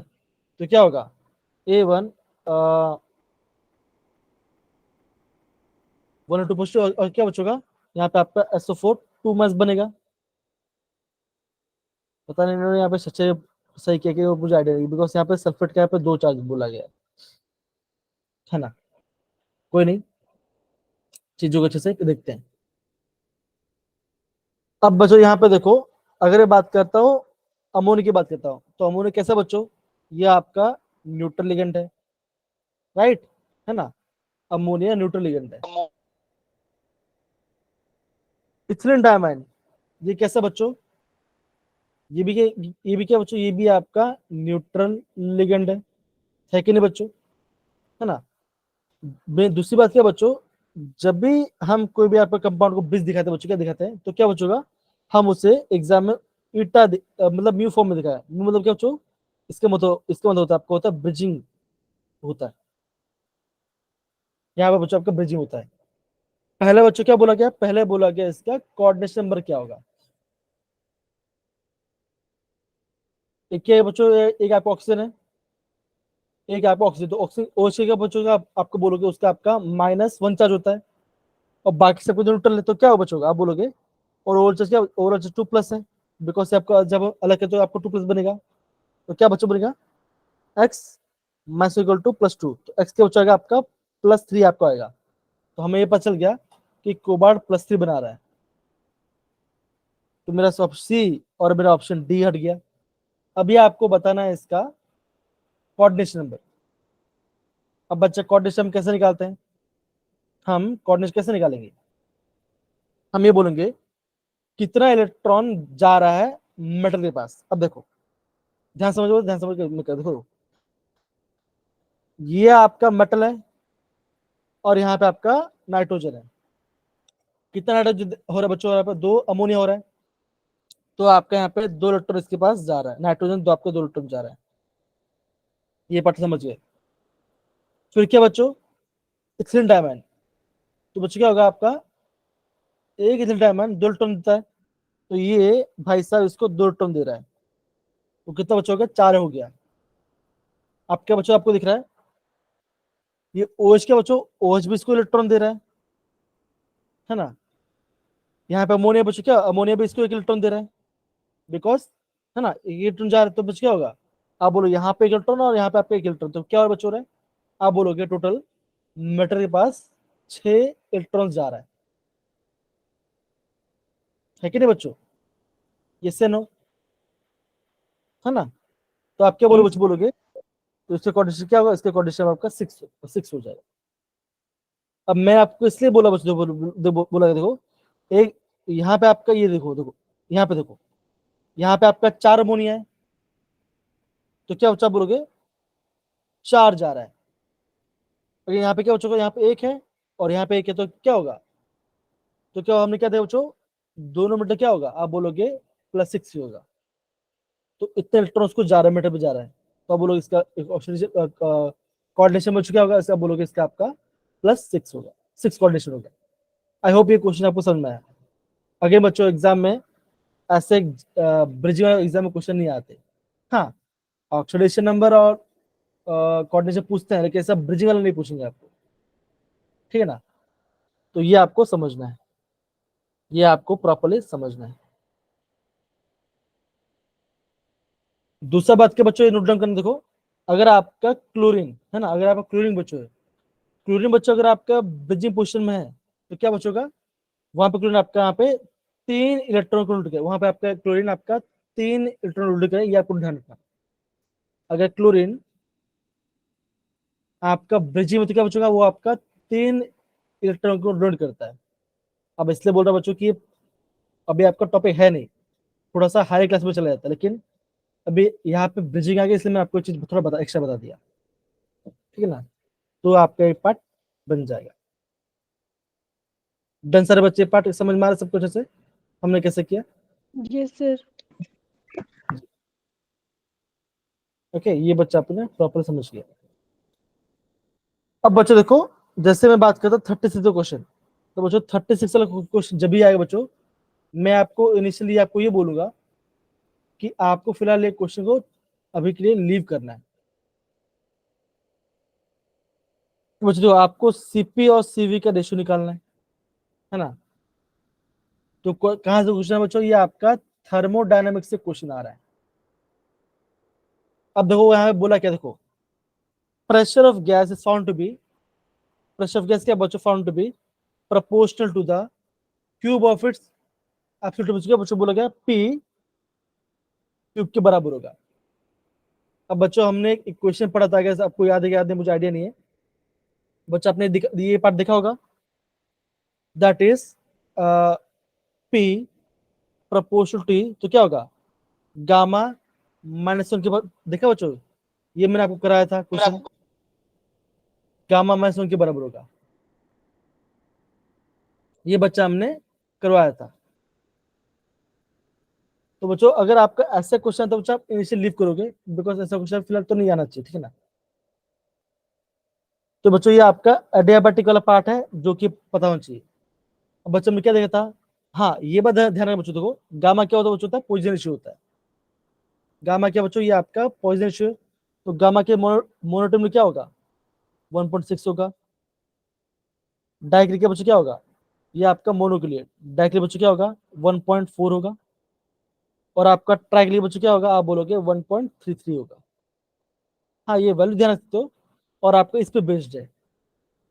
तो क्या होगा A1 1 और 2 पॉजिटिव, और क्या बच्चों का यहाँ पे आपका SO4 2 मास बनेगा। पता नहीं इन्होंने यहाँ पे सच्चे सही किया कि मुझे आइडिया नहीं, बिकॉज यहाँ पे सल्फेट का यहाँ पे 2 चार्ज बोला गया है ना। कोई नहीं, चीजों को अच्छे से देखते हैं। अब बच्चों यहाँ पे देखो, अगर मैं बात करता हूँ अमोनिया की बात करता हूँ, तो अमोनिया कैसा बच्चों, ये आपका न्यूट्रल लिगेंड है, राइट, है ना, अमोनिया न्यूट्रल लिगेंड है। इथिलीन डायमाइन ये कैसा बच्चों, ये भी क्या बच्चों, ये भी आपका न्यूट्रल लिगेंड है कि नहीं बच्चों, है ना। दूसरी बात क्या बच्चों, जब भी हम कोई भी आपका कंपाउंड को बिस दिखाते हैं बच्चों, क्या दिखाते हैं, तो क्या बच्चों का हम उसे एग्जाम में मतलब म्यू फॉर्म में दिखाया, मतलब क्या बच्चों, इसका मतलब होता है आपको होता है ब्रिजिंग होता है, यहाँ पे बच्चों आपका ब्रिजिंग होता है। पहले बच्चों क्या बोला गया, पहले बोला गया इसका कोऑर्डिनेशन नंबर क्या होगा, एक क्या है बच्चों, एक आपका ऑक्सीजन है, एक आपका ऑक्सीजन, तो ऑक्सीजन OH का बच्चों का आपको बोलोगे उसका आपका -1 चार्ज होता है, और बाकी सब कुछ न्यूट्रल है, तो क्या बच्चों का आप बोलोगे, और ओवरऑल चार्ज क्या, ओवरऑल चार्ज 2+ है, बिकॉज से आपका जब अलग है तो आपको 2+ बनेगा, तो क्या बच्चों बनेगा x -2 तो x क्या बच्चा आएगा आपका +3 आपका आएगा। तो हमें ये पता चल गया कि कोबाल्ट +3 बना रहा है, तो मेरा ऑप्शन सी और मेरा ऑप्शन डी हट गया। अब ये आपको बताना है इसका कोऑर्डिनेशन नंबर। अब बच्चा कोऑर्डिनेशन हम कैसे निकालते हैं, हम कोऑर्डिनेशन कैसे निकालेंगे, हम ये बोलेंगे कितना इलेक्ट्रॉन जा रहा है मेटल के पास। अब देखो ध्यान समझ के देखो, ये आपका मेटल है और यहाँ पे आपका नाइट्रोजन है, कितना नाइट्रोजन हो रहा है बच्चों, यहाँ पे 2 अमोनिया हो रहा है, तो आपका यहाँ पे 2 इलेक्ट्रॉन इसके पास जा रहा है, नाइट्रोजन 2 आपका 2 इलेक्ट्रॉन जा रहा है, ये पार्ट समझ गए। फिर क्या बच्चों, इथिलीन डायमंड, तो बच्चों क्या होगा आपका, एक इथिलीन डायमंड 2 इलेक्ट्रॉन देता है, तो ये भाई साहब इसको 2 इलेक्ट्रॉन दे रहा है, तो कितना बच्चों हो गया, 4 हो गया। अब क्या बच्चों आपको दिख रहा है, ये OH क्या बच्चों, OH भी इसको इलेक्ट्रॉन दे रहा है ना, यहाँ पे अमोनिया बच्चों क्या, अमोनिया भी इसको 1 इलेक्ट्रॉन दे रहा है, बिकॉज है ना, 1 इलेक्ट्रॉन जा रहा है, तो बच्चों क्या होगा, आप बोलो यहाँ पे 1 इलेक्ट्रॉन और यहाँ पे आपका 1 इलेक्ट्रॉन, तो क्या और बच्चों रहा है, आप बोलोगे टोटल मेटल के पास 6 इलेक्ट्रॉन जा रहा है कि नहीं बच्चों, ये से नो, है ना, तो आप क्या बोलो बच्चों, बोलोगे तो इसके कोऑर्डिनेशन क्या होगा, इसके कोऑर्डिनेशन आपका 6 हो जाएगा। अब मैं आपको इसलिए बोला बच्चों, बोला देखो, एक यहाँ पे आपका ये देखो, यहाँ पे देखो, यहाँ पे आपका 4 अमोनिया है, तो क्या बच्चा बोलोगे 4 जा रहा है, अगर यहाँ पे क्या बच्चों, यहाँ पे 1 है और यहाँ पे 1 है, तो क्या होगा, तो क्या हमने क्या दिया बच्चों, दोनों मीटर क्या होगा, आप बोलोगे +6 ही होगा, तो इतने इलेक्ट्रॉन उसको जा रहा है, मीटर पे जा रहा है, तो आप बोलोगे इसका कोऑर्डिनेशन बच्चों क्या होगा, इसका बोलोगे इसका आपका +6 होगा, 6 कोऑर्डिनेशन होगा। आई होप ये क्वेश्चन आपको समझ में आया। अगेन बच्चों एग्जाम में ऐसे ब्रिजिंग वाले एग्जाम में क्वेश्चन नहीं आते, हाँ ऑक्सीडेशन नंबर और कोऑर्डिनेशन पूछते हैं, लेकिन ऐसा ब्रिजिंग वाला नहीं पूछेंगे आपको, ठीक है ना, तो ये आपको समझना है, ये आपको प्रॉपर्ली समझना है। दूसरा बात के बच्चों ये नोट डाउन करना, देखो अगर आपका क्लोरीन है ना, अगर आपका क्लोरीन बच्चों है, क्लोरीन बच्चों अगर आपका ब्रिजिंग पोजिशन में है, तो क्या बच्चों का, वहां पे क्लोरीन आपका यहाँ पे 3 इलेक्ट्रॉन को उल्ट, वहां पे आपका क्लोरीन आपका 3 इलेक्ट्रॉन उल्ट करे, ये आपको ध्यान रखना। अगर क्लोरीन आपका ब्रिजिंग में, तो क्या बच्चों का, वो आपका 3 इलेक्ट्रॉन को डोनेट करता है। अब इसलिए बोल रहा बच्चों की अभी आपका टॉपिक है नहीं, थोड़ा सा हाई क्लास में चला जाता है, लेकिन अभी यहाँ पे ब्रिजिंग आ गया, इसलिए मैं आपको चीज थोड़ा एक्स्ट्रा बता दिया, ठीक है ना, तो आपका एक पार्ट बन जाएगा। डन सारे बच्चे, पार्ट समझ में आ रहा है सब कुछ ऐसे हमने कैसे किया, यस सर। ओके, ये बच्चा आपने प्रॉपर समझ लिया। अब बच्चों देखो, जैसे मैं बात करता 36 क्वेश्चन, तो बच्चों 36 वाला क्वेश्चन जब भी आएगा बच्चों, मैं आपको इनिशियली आपको ये बोलूंगा कि आपको फिलहाल एक क्वेश्चन को अभी के लिए लीव करना है। तो बच्चों आपको सीपी और सीवी का रेशियो निकालना है ना, तो कहां से क्वेश्चन है बच्चों, ये आपका थर्मोडायनामिक्स से क्वेश्चन आ रहा है। अब देखो यहाँ पे बोला क्या, देखो pressure of gas is found to be, pressure of gas क्या बच्चों, found to be proportional to the cube of its absolute, बच्चों बोला गया पी क्यूब के बराबर होगा। अब बच्चों हमने एक इक्वेशन पढ़ा था, अगर आपको याद है कि याद नहीं, मुझे आइडिया नहीं है, बच्चा आपने ये पार्ट देखा होगा, that is P proportional T, तो क्या होगा गामा -1 के बाद, देखा बच्चों ये मैंने आपको कराया था क्वेश्चन, गामा -1 के बराबर होगा, ये बच्चा हमने करवाया था। तो बच्चों अगर आपका ऐसा क्वेश्चन तो बच्चा आप इनिशियल लीव करोगे, बिकॉज ऐसा क्वेश्चन फिलहाल तो नहीं आना चाहिए, ठीक है ना। तो बच्चों ये आपका एडियाबैटिक वाला पार्ट है जो कि पता होना चाहिए। अब बच्चों में क्या देखा था, हाँ ये बात ध्यान रखना बच्चों, देखो गामा क्या होता है बच्चों, होता है पॉइजन रेशियो होता है, गामा क्या बच्चों, ये आपका पॉइजन रेशियो, तो गामा के मोनोटोम में क्या होगा 1.6 होगा, डाइक्रिक के बच्चों क्या होगा, ये आपका मोनोक्लियर, डाइक्रिक बच्चों क्या होगा 1.4 होगा, और आपका ट्राइक्लिक बच्चों क्या होगा, आप बोलोगे 1.33 होगा। हाँ ये वैल्यू ध्यान रखते हो, और आपका इस पे बेस्ड है।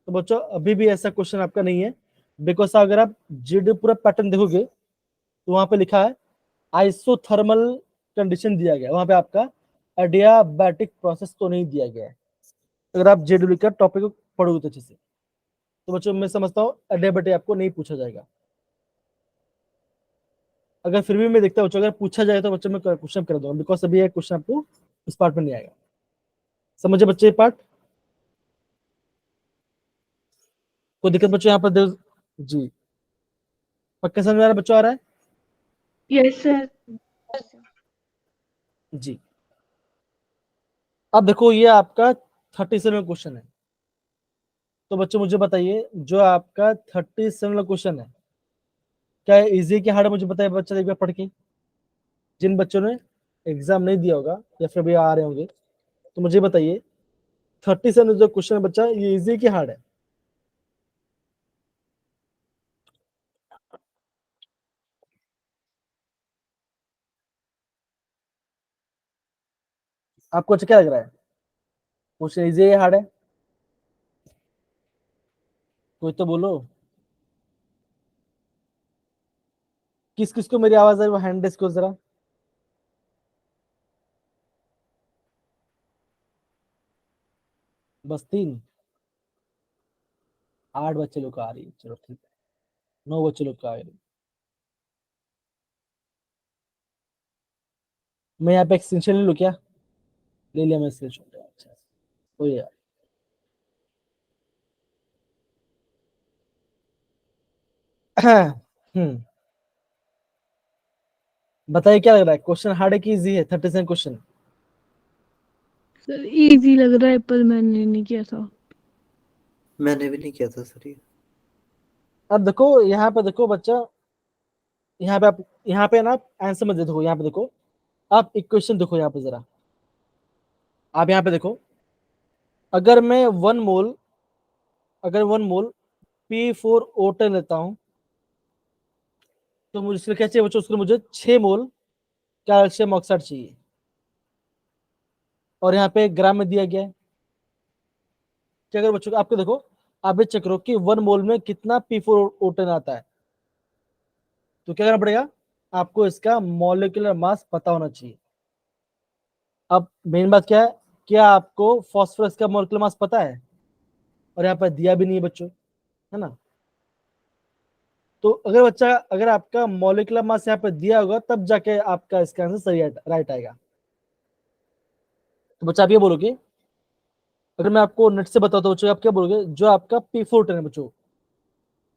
तो बच्चों अभी भी ऐसा क्वेश्चन आपका नहीं है, बिकॉज अगर आप जीडी पूरा पैटर्न देखोगे तो वहां पे लिखा है आइसोथर्मल कंडीशन दिया गया, वहां पे आपका एडियाबैटिक प्रोसेस तो नहीं दिया गया है। अगर आप जेडब्ल्यू का टॉपिक को पढ़ोगे तो अच्छे से, तो बच्चों मैं समझता हूँ एडियाबैटिक आपको नहीं पूछा जाएगा। अगर फिर भी मैं देखता हूँ बच्चों, अगर पूछा जाए तो बच्चों मैं क्वेश्चन कर दूंगा, बिकॉज अभी एक क्वेश्चन आपको इस पार्ट में नहीं आएगा। समझे बच्चे ये पार्ट, कोई दिक्कत बच्चों यहाँ पर जी पक्का समझ में आ रहा है बच्चों, आ रहा है यस सर। जी। अब देखो ये आपका 37 क्वेश्चन है, तो बच्चों मुझे बताइए जो आपका 37 क्वेश्चन है, क्या इजी के हार्ड, मुझे बताइए बच्चा एक बार पढ़ के, जिन बच्चों ने एग्जाम नहीं दिया होगा या फिर अभी आ रहे होंगे, तो मुझे बताइए 37 जो क्वेश्चन है बच्चा, ये इजी के हार्ड है। आपको अच्छा क्या लग रहा है? क्वेश्चन इजी है, हार्ड है? कोई तो बोलो। किस किस को मेरी आवाज आ रही है वो हैंड रेस करो जरा। बस 3, 8 बच्चे लोग को आ रही है, चलो ठीक है। 9 बच्चे लोग को आ रही है। मैं यहाँ पे एक्सटेंशन ले लूँ क्या? ले लिया मैं स्क्रीनशॉट। अच्छा, कोई है। हम्म, बताइए क्या लग रहा है? क्वेश्चन हार्ड है कि इजी है? 37 क्वेश्चन। सर इजी लग रहा है पर मैंने नहीं किया था। मैंने भी नहीं किया था सर ये। अब देखो यहाँ पे, देखो बच्चा, यहाँ पे आप, यहाँ पे ना आंसर मत देखो, यहाँ पे देखो, आप इक्वेशन देखो यहाँ पे जरा। आप यहाँ पे देखो, अगर मैं 1 मोल, अगर 1 मोल P4O10 लेता हूँ, तो मुझे इसके लिए क्या चाहिए बच्चों? उसके लिए मुझे 6 मोल कैल्शियम ऑक्साइड चाहिए, और यहाँ पे ग्राम में दिया गया है। क्या करो बच्चों? आपको देखो, आप ये चेक करो कि 1 मोल में कितना P4O10 आता है। तो क्या करना पड़ेगा? आपको इसका मॉलिक्यूलर मास पता होना चाहिए। अब मेन बात क्या है, क्या आपको फास्फोरस का मॉलिक्यूलर मास पता है? और यहाँ पर दिया भी नहीं है बच्चों, है ना? तो अगर बच्चा, अगर आपका मॉलिक्यूलर मास यहाँ पे दिया होगा, तब जाके आपका इसका आंसर सही राइट आएगा। तो बच्चा आप ये बोलोगे, अगर मैं आपको नेट से बताता हूँ बच्चों, आप क्या बोलोगे? जो आपका P410 है बच्चों,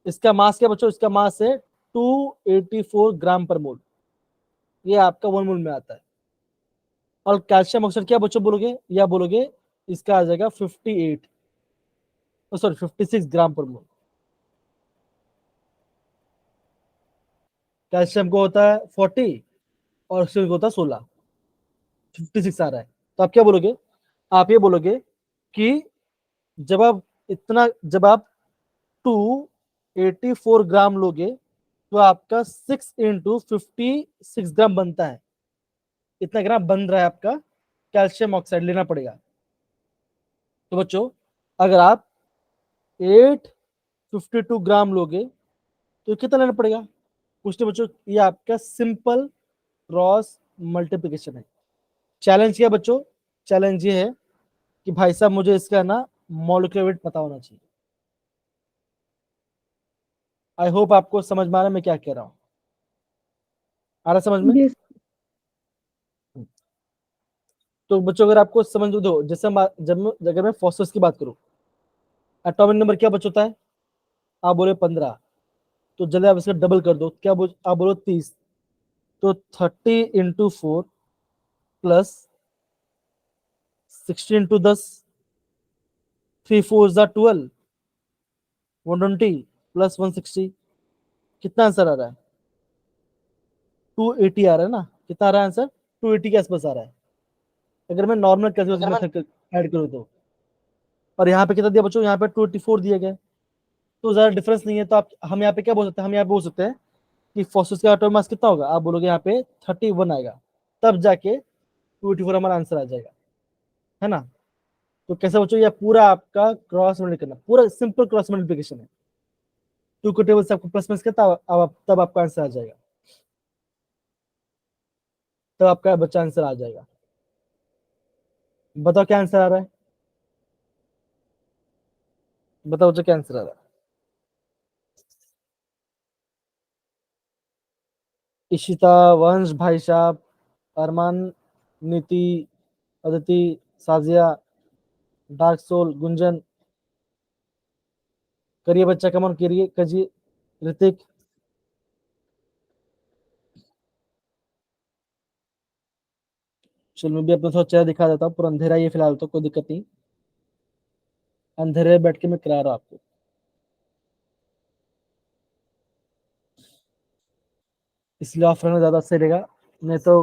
इसका मास क्या बच्चों? इसका मास है 284 ग्राम पर मोल। ये आपका 1 मोल में आता है। और कैल्शियम ऑक्साइड क्या बच्चों बोलोगे? या बोलोगे इसका आ जाएगा 58, सॉरी 56 ग्राम पर मोल। कैल्शियम को होता है 40 और ऑक्सीजन को होता है 16, 56 आ रहा है। तो आप क्या बोलोगे? आप ये बोलोगे कि जब आप जब आप 284 ग्राम लोगे, तो आपका 6 × 56 ग्राम बनता है। इतना ग्राम बन रहा है आपका कैल्शियम ऑक्साइड, लेना पड़ेगा। तो बच्चों, अगर आप 852 ग्राम लोगे, तो कितना लेना पड़ेगा? कुछ नहीं बच्चों, ये आपका सिंपल क्रॉस मल्टीप्लिकेशन है। चैलेंज क्या बच्चों? चैलेंज ये है कि भाई साहब मुझे इसका ना मॉलिक्यूलर वेट पता होना चाहिए। आई होप आपको समझ में आ रहा है मैं क्या कह रहा हूँ। आ रहा समझ में? यस। तो बच्चों अगर आपको समझ दो, जैसे अगर मैं फॉस्फोरस की बात करूं, एटॉमिक नंबर क्या बच होता है? आप बोले 15, तो जल्दी आप इसका डबल कर दो, क्या आप बोलो 30, तो 30 × 4 प्लस 16 × 10, 3 4 = 12, 120 प्लस 160, कितना आंसर आ रहा है? 280 आ रहा है ना? कितना आ रहा है आंसर? 280 के आसपास आ रहा है, अगर मैं नॉर्मल कैलकुलेशन मेथड ऐड करूँ तो। और यहाँ पे कितना दिया बच्चों? यहाँ पे 284 दिया गया है, तो ज्यादा डिफरेंस नहीं है। तो आप, हम यहाँ पे क्या बोल सकते हैं? हम यहाँ पे बोल सकते हैं कि फॉस्फोरस का एटॉमिक मास कितना होगा? आप बोलोगे यहाँ पे 31 आएगा, तब जाके 284 हमारा आंसर आ जाएगा, है ना? तो कैसे बच्चों? ये पूरा आपका क्रॉस मल्टीप्लिकेशन करना, पूरा सिंपल क्रॉस मल्टीप्लिकेशन है। 2 के टेबल से आपको प्लस माइनस करता, तब आपका आंसर आ जाएगा, तब आपका बच्चा आंसर आ जाएगा। बताओ क्या आंसर आ रहा है? बताओ बच्चा क्या आंसर आ रहा है? इशिता, वंश, भाई साहब, अरमान, नीति, अदिति, साजिया, डार्क सोल, गुंजन, करिए बच्चा, कमन करिए, कजिए, ऋतिक। चलो मैं भी अपना थोड़ा चेहरा दिखा देता हूँ, पूरा अंधेरा ही है फिलहाल, तो कोई दिक्कत नहीं, अंधेरे में बैठ के मैं करा रहा हूँ आपको, इसलिए ऑफ रहना ज्यादा सही रहेगा। नहीं तो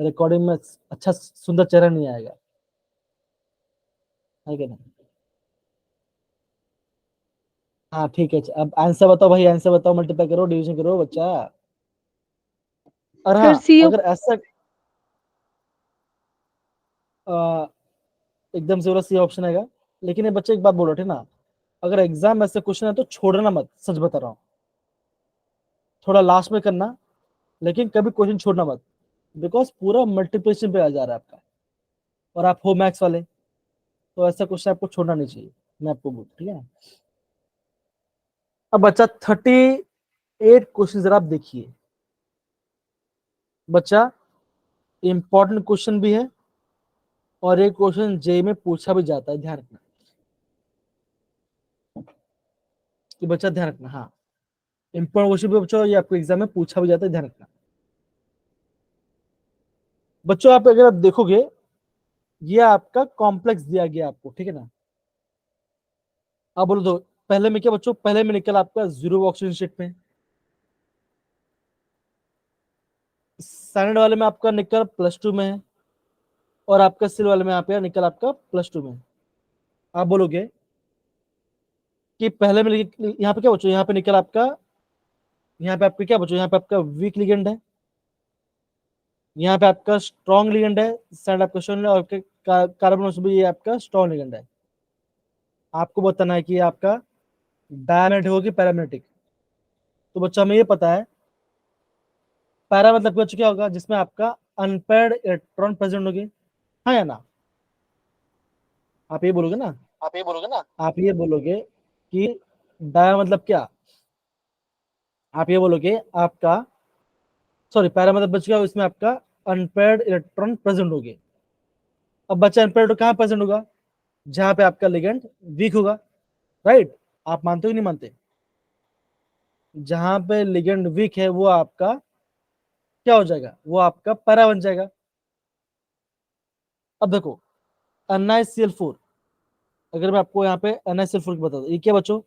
रिकॉर्डिंग में अच्छा सुंदर चेहरा नहीं आएगा, है कि नहीं? हाँ ठीक है, अब आंसर बताओ भाई, आंसर बताओ, मल्टीप्लाई करो, डिवीजन करो बच्चा। और सर हाँ, सी अगर ऐसा, एकदम से सी ऑप्शन आएगा। लेकिन ये बच्चे एक बात बोल रहे थे ना, अगर एग्जाम में ऐसे क्वेश्चन है तो छोड़ना मत, सच बता रहा हूँ, थोड़ा लास्ट में करना, लेकिन कभी क्वेश्चन छोड़ना मत, बिकॉज पूरा मल्टीप्लिकेशन पे आ जा रहा है आपका, और आप हो मैथ्स वाले, तो ऐसा क्वेश्चन आपको छोड़ना नहीं चाहिए, मैं आपको बोल, ठीक है ना। अब बच्चा 38 क्वेश्चन जरा आप देखिए बच्चा, इंपॉर्टेंट क्वेश्चन भी है और एक क्वेश्चन जे में पूछा भी जाता है, ध्यान रखना कि बच्चा, ध्यान रखना, हाँ, इंपॉर्टेंट क्वेश्चन भी बच्चों ये आपको एग्जाम में पूछा भी जाता है, ध्यान रखना बच्चों। आप अगर आप देखोगे, ये आपका कॉम्प्लेक्स दिया गया आपको, ठीक है ना। आप बोलो तो पहले में क्या बच्चों, पहले में निकल आपका जीरो ऑक्सीजन स्टेट में, स्टैंडर्ड वाले में आपका निकल +2 में है, और आपका सिल वाले में यहाँ निकल आपका +2 में। आप बोलोगे कि पहले में यहाँ पे क्या बच्चों, यहाँ पे निकल आपका, यहाँ पे आपका क्या बच्चों, यहाँ पे आपका वीक लिगेंड है, यहाँ पे आपका स्ट्रॉन्ग लिगेंड है, स्टैंड आपका स्ट्रॉन्ग, और कार्बन भी ये आपका स्ट्रॉन्ग लिगेंड है। आपको बताना है कि आपका डायमैग्नेटिक होगी पैरामैग्नेटिक। तो बच्चा हमें ये पता है, पैरा मतलब बच्चों क्या होगा, जिसमें आपका अनपेयर्ड इलेक्ट्रॉन प्रेजेंट होगी, हाँ या ना। आप ये बोलोगे ना, आप ये बोलोगे कि डाया मतलब क्या, आप ये बोलोगे आपका, सॉरी, पैरा मतलब बच गया, इसमें आपका अनपेयर्ड इलेक्ट्रॉन प्रेजेंट होगी। अब बच्चा अनपेयर्ड कहाँ प्रेजेंट होगा, जहां पे आपका लिगेंड वीक होगा, राइट। आप मानते हो कि नहीं मानते, जहां पे लिगेंड वीक है वो आपका क्या हो जाएगा, वो आपका पैरा बन जाएगा। अब देखो NiCl4, अगर मैं आपको यहाँ पे NiCl4 की बता दूं, ये क्या बच्चों,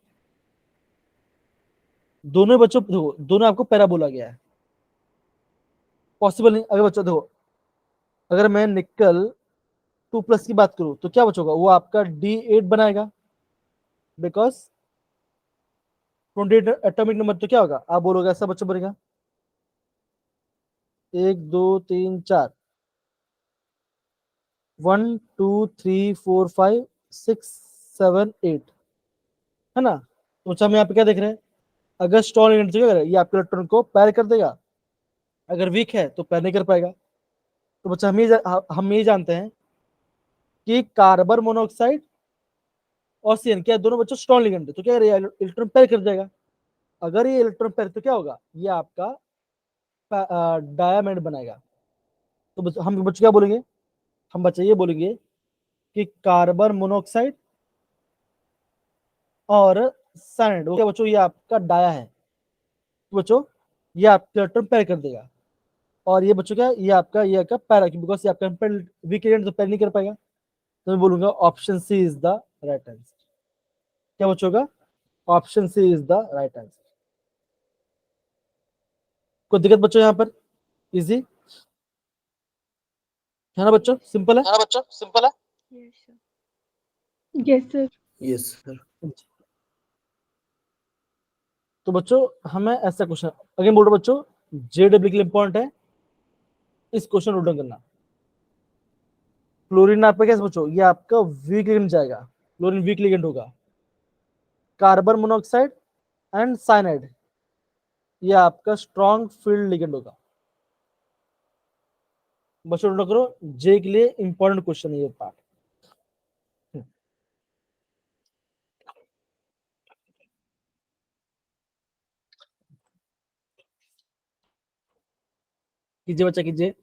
दोनों बच्चों देखो, दोनों आपको पैरा बोला गया है, पॉसिबल नहीं। अगर बच्चों देखो, अगर मैं निकल 2+ की बात करूं तो क्या बचोगा, वो आपका D8 बनाएगा, बिकॉज 28 एटॉमिक नंबर, तो क्या होगा, आप बोलोगे ऐसा बच्चों बनेगा, 1 2 3 4, 1 2 3 4 5 6 7 8, है ना। तो अच्छा हम यहाँ पे क्या देख रहे हैं, अगर स्ट्रॉन्ग एलिमेंट तो क्या करेगा, ये आपके इलेक्ट्रॉन को पैर कर देगा, अगर वीक है तो पैर नहीं कर पाएगा। तो बच्चा हम ये जानते हैं कि कार्बन मोनोऑक्साइड और CN क्या दोनों बच्चों स्ट्रॉन्ग लिगेंड है, तो क्या करेगा, इलेक्ट्रॉन पैर कर जाएगा। अगर ये इलेक्ट्रॉन पैर तो क्या होगा, ये आपका डायमंड बनाएगा। तो हम बच्चे क्या बोलेंगे, हम बच्चे ये बोलेंगे कि कार्बन मोनोऑक्साइड और साइनाइड, क्या बच्चों, ये आपका डाया है, तो बच्चों ये आपका इलेक्ट्रॉन पैर कर देगा। और ये बच्चों क्या, ये आपका पैरा, बिकॉज ये आपका वीक एलिमेंट तो पैर नहीं कर पाएगा। तो मैं बोलूंगा option C is the right answer. क्या बच्चों का, option C is the right answer. कोई दिक्कत बच्चों यहाँ पर, इजी है ना बच्चों, सिंपल है। Yes, sir. Yes sir. तो बच्चों हमें ऐसा क्वेश्चन अगेन बोल रहा हूं बच्चों, JW के लिए इंपॉर्टेंट है, इस क्वेश्चन नोट डाउन करना। क्लोरीन आपका कैसे बच्चों, ये आपका वीक लिगेंड जाएगा, क्लोरीन वीक लिगेंड होगा। कार्बन मोनोऑक्साइड एंड साइनाइड, ये आपका स्ट्रॉन्ग फील्ड लिगेंड होगा। बच्चों नोट करो, जे के लिए इंपॉर्टेंट क्वेश्चन है ये पार्ट। कीजिए बच्चा, कीजिए,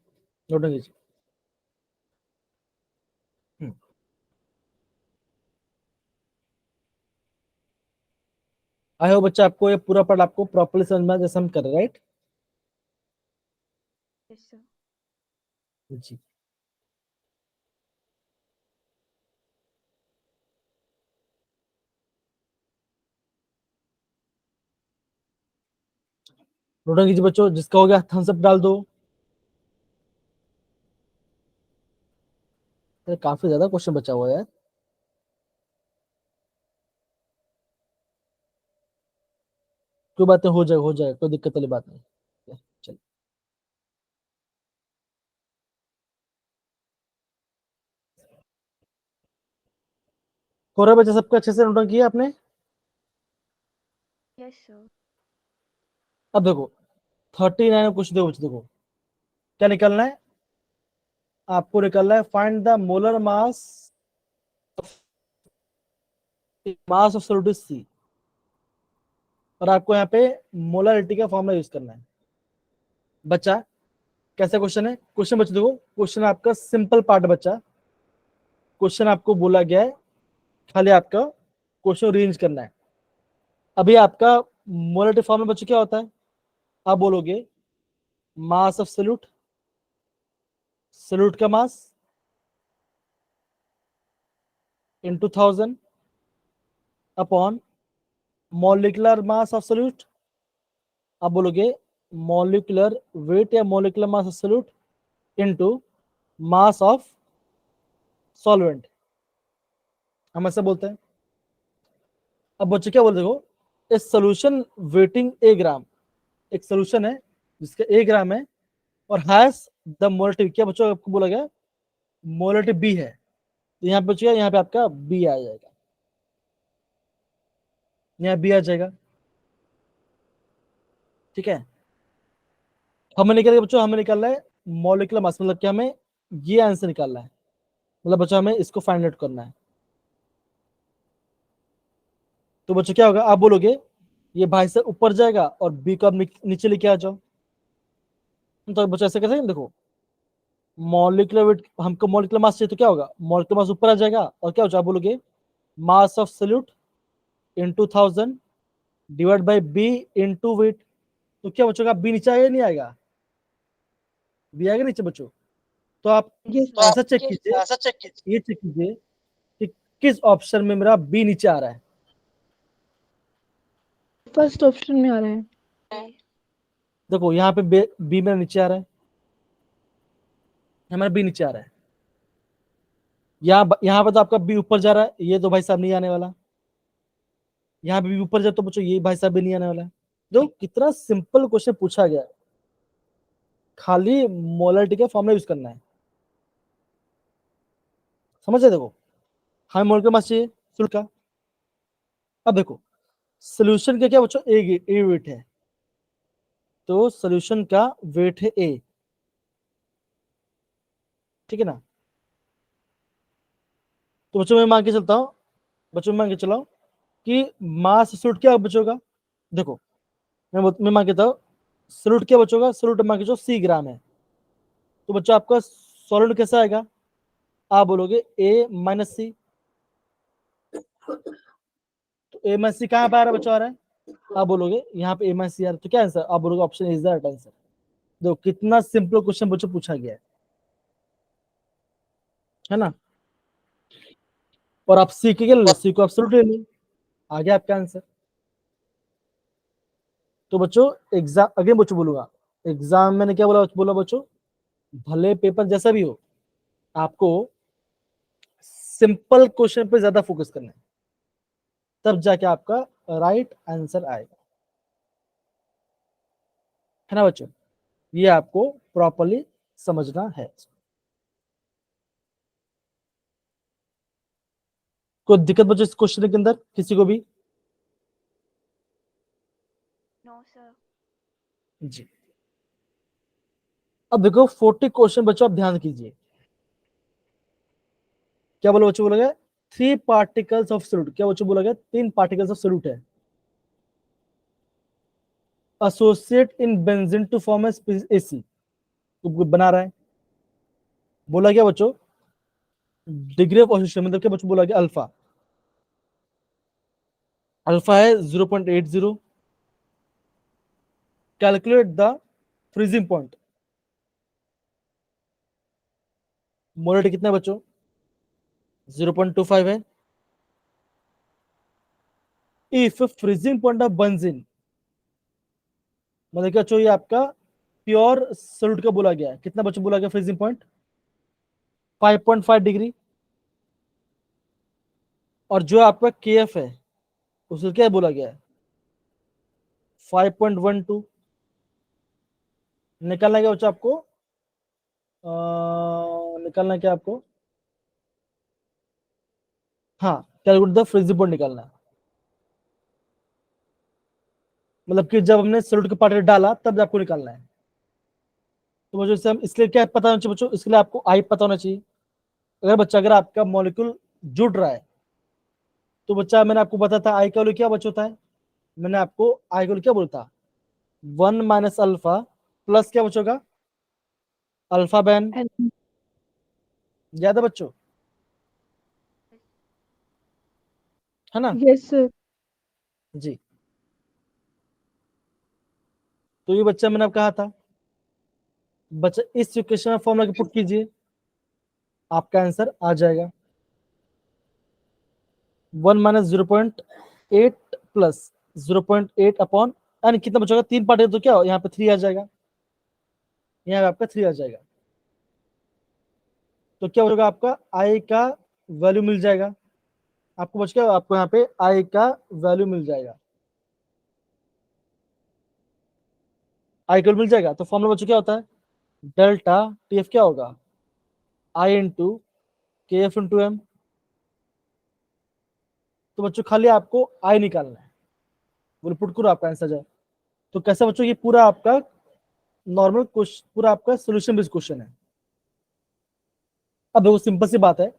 नोट डाउन कीजिए। आई होप बच्चा आपको ये पूरा पार्ट आपको प्रॉपर्ली समझ में आया, जैसे हम कर रहे हैं, राइट। Yes, sir. जी, नोट डाउन कीजिए बच्चों, जिसका हो गया थम्स अप डाल दो। काफी ज्यादा क्वेश्चन बचा हुआ है यार। कोई बात नहीं, हो जाएगा, कोई दिक्कत वाली बात नहीं। चलिए। हो रहा है बच्चा सबका अच्छे से नोट डाउन किया आपने? Yes sir. अब देखो 39 कुछ दो बच्चे, देखो क्या निकलना है आपको, निकलना है find the molar mass of solute C, और आपको यहाँ पे मोलरिटी का फॉर्मूला यूज करना है बच्चा। कैसा क्वेश्चन है? क्वेश्चन बच्चे देखो, क्वेश्चन आपका सिंपल पार्ट बच्चा, क्वेश्चन आपको बोला गया है खाली आपका क्वेश्चन रीअरेंज करना है। अभी आपका मोलरिटी फॉर्मूला बच्चों क्या होता है? आप बोलोगे मास ऑफ सॉल्यूट, सॉल्यूट का mass into 1000 upon molecular mass of solute. आप बोलोगे मॉलिक्यूलर वेट या molecular mass of solute into mass of solvent, हम ऐसा बोलते हैं। अब बच्चे क्या बोल, देखो इस सोल्यूशन वेटिंग ए ग्राम, एक सोल्यूशन है जिसका ए ग्राम है और हैज द मोलरिटी, क्या बच्चों आपको बोला गया मोलरिटी बी है, तो यहाँ पे बच्चों यहाँ पे आपका बी आ जाएगा, यहाँ बी आ जाएगा। ठीक है, हमें निकल बच्चों, हमें निकालना है मॉलिक्यूलर मास, मतलब क्या हमें ये आंसर निकालना है, मतलब बच्चों हमें इसको फाइंड आउट करना है। तो बच्चों क्या होगा, आप बोलोगे ये भाई से ऊपर जाएगा और बी को आप नीचे लेके आ जाओ। तो बच्चों ऐसे कैसे, देखो मॉलिक्यूलर वेट, हमको मॉलिक्यूलर मास चाहिए तो क्या होगा, मॉलिक्यूलर मास ऊपर आ जाएगा और क्या हो जाए, आप बोलोगे mass of solute into 1000 divide by B into weight. तो क्या बच्चों का बी नीचे आएगा नहीं आएगा? बी आएगा नीचे बच्चों। तो आप यस ऐसा चेक कीजिए, ये चेक कीजिए कि किस ऑप्शन में मेरा बी नीचे आ रहा है। फर्स्ट ऑप्शन में आ रहा है। देखो यहाँ पे बी मेरा नीचे आ रहा है, हमारा बी नीचे आ रहा है। यहाँ पे तो आपका बी ऊपर जा रहा है, ये तो भाई साहब नहीं आने वाला। यहाँ पे बी ऊपर जाए तो बच्चों ये भाई साहब भी नहीं आने वाला है। देखो कितना सिंपल क्वेश्चन पूछा गया, खाली मोलरिटी का फॉर्मूला यूज करना है, समझ रहे? देखो हमें मोलर का मास चाहिए शुल्क का। अब देखो सोल्यूशन का क्या बच्चों, ए वेट है, तो सोल्यूशन का वेट है ए, ठीक है ना। तो बच्चों मैं मान के चलता हूँ, बच्चों में मान के चलाओ कि मास सॉल्यूट क्या बच्चों का, देखो मैं मान के चलता हूँ सॉल्यूट क्या बच्चों का, सॉल्यूट मान के चलो सी ग्राम है, तो बच्चों आपका सॉल्यूट कैसा आएगा, आप बोलोगे ए माइनस सी। तो ए माइनस सी कहाँ पे आ रहा है बच्चों, आ रहा है, आप बोलोगे यहाँ पे ए माइनस सी आ रहा है, तो क्या आंसर, आप बोलोगे option is the right answer. देखो कितना सिंपल क्वेश्चन बच्चों पूछा गया है ना। और आप सी के ले लो, सी को एब्सोल्यूट ले लो, आ गया आपका आंसर। तो बच्चों एग्जाम, अगेन बच्चों बोलूंगा, एग्जाम मैंने क्या बोला बच्चों, भले पेपर जैसा भी हो, आपको सिंपल क्वेश्चन पे ज्यादा फोकस करना है, तब जाके आपका राइट आंसर आएगा, है ना बच्चों। ये आपको प्रॉपरली समझना है। कोई दिक्कत बच्चों इस क्वेश्चन के अंदर किसी को भी? No sir. जी, अब देखो 40 क्वेश्चन बच्चों, आप ध्यान कीजिए, क्या बोला बच्चों, बोला गया 3 पार्टिकल्स ऑफ सॉल्यूट, क्या बच्चों बोला गया 3 पार्टिकल्स ऑफ सॉल्यूट है, associate in benzene to form AC, तो बना रहा है। बोला गया बच्चों डिग्री ऑफ एसोसिएशन, मतलब क्या बच्चों बोला गया अल्फा, अल्फा है 0.80, calculate the freezing point, molarity कितना है बच्चों 0.25 है। If freezing point of benzene, मतलब क्या बच्चों ये आपका प्योर सॉल्यूट का बोला गया है, कितना बच्चों बोला गया फ्रीजिंग पॉइंट 5.5 डिग्री, और जो आपका के एफ है उसको क्या बोला गया है 5.12। निकालना क्या बच्चों आपको, निकालना क्या आपको, हाँ, कैलकुलेट द फ्रीजी पॉइंट निकालना है, मतलब कि जब हमने सोल्यूट का पार्टिकल डाला तब आपको निकालना है। तो बच्चों इससे हम इसलिए क्या पता होना चाहिए बच्चों, इसके लिए आपको आई पता होना चाहिए। अगर आपका मॉलिक्यूल जुड़ रहा है तो बच्चा, मैंने आपको बताया था आई का वैल्यू क्या बच्चा होता है, मैंने आपको आई का वैल्यू क्या बोला था, 1 माइनस अल्फा प्लस क्या बचोगा, अल्फा बैन, And याद है बच्चों, है ना? yes, sir. जी, तो ये बच्चा मैंने आपको कहा था, बच्चा इस इक्वेशन में फॉर्मूला पुट कीजिए, आपका आंसर आ जाएगा 1 माइनस 0.8 प्लस 0.8 अपॉन, यानी कितना बचेगा, 3 पार्ट है तो क्या यहाँ पे 3 आ जाएगा, यहाँ पे आपका 3 आ जाएगा। तो क्या होगा, आपका आई का वैल्यू मिल जाएगा, आपको बच गया, आपको यहाँ पे आई का वैल्यू मिल जाएगा, आई का मिल जाएगा। तो फॉर्मूला बच्चों क्या होता है, डेल्टा टी एफ क्या होगा, आई इंटू के एफ इंटू एम। तो बच्चों खाली आपको आई निकालना है, बोले पुट करो आपका आंसर जाए। तो कैसे बच्चों, ये पूरा आपका नॉर्मल क्वेश्चन, पूरा आपका सोल्यूशन बेस्ड क्वेश्चन है। अब देखो सिंपल सी बात है,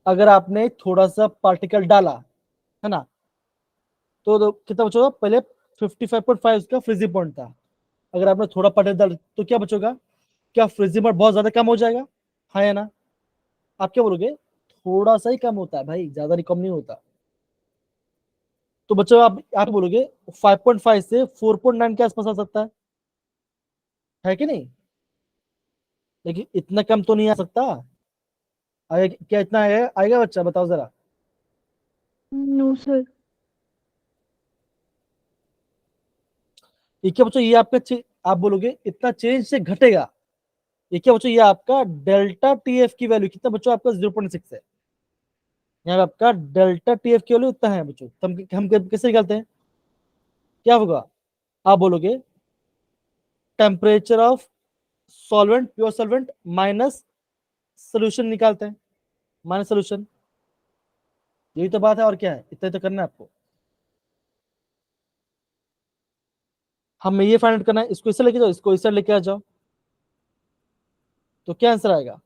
अगर आपने थोड़ा सा पार्टिकल डाला है ना, तो कितना बचोगा, पहले 55.5 उसका फ्रीजिंग पॉइंट था, अगर आपने थोड़ा पार्टिकल डाला तो क्या बचोगा, क्या फ्रीजिंग पॉइंट बहुत ज्यादा कम हो जाएगा, हाँ या ना? आप क्या बोलोगे, थोड़ा सा ही कम होता है भाई, ज्यादा कम नहीं होता। तो बच्चों आप बोलोगे 5.5 से 4.9 के आसपास आ सकता है कि नहीं, लेकिन इतना कम तो नहीं आ सकता, आएगा क्या, इतना आएगा, आएगा बच्चा बताओ जरा। No, sir. ये क्या बच्चों, ये आपका आप बोलोगे इतना चेंज से घटेगा, ये क्या बच्चों, ये आपका डेल्टा टी एफ की वैल्यू कितना बच्चों, आपका 0.6 है, यहाँ पे आपका डेल्टा टी एफ की वैल्यू इतना है बच्चों। तो हम कैसे निकालते हैं, क्या होगा, आप बोलोगे temperature of solvent, pure solvent minus solution निकालते हैं, माइनस सोल्यूशन, यही तो बात है, और क्या है, इतना ही तो करना है आपको। हमें ये फाइंड आउट करना है, इसको इसे लेके जाओ, इसको इसे लेके आ जाओ, तो क्या आंसर आएगा,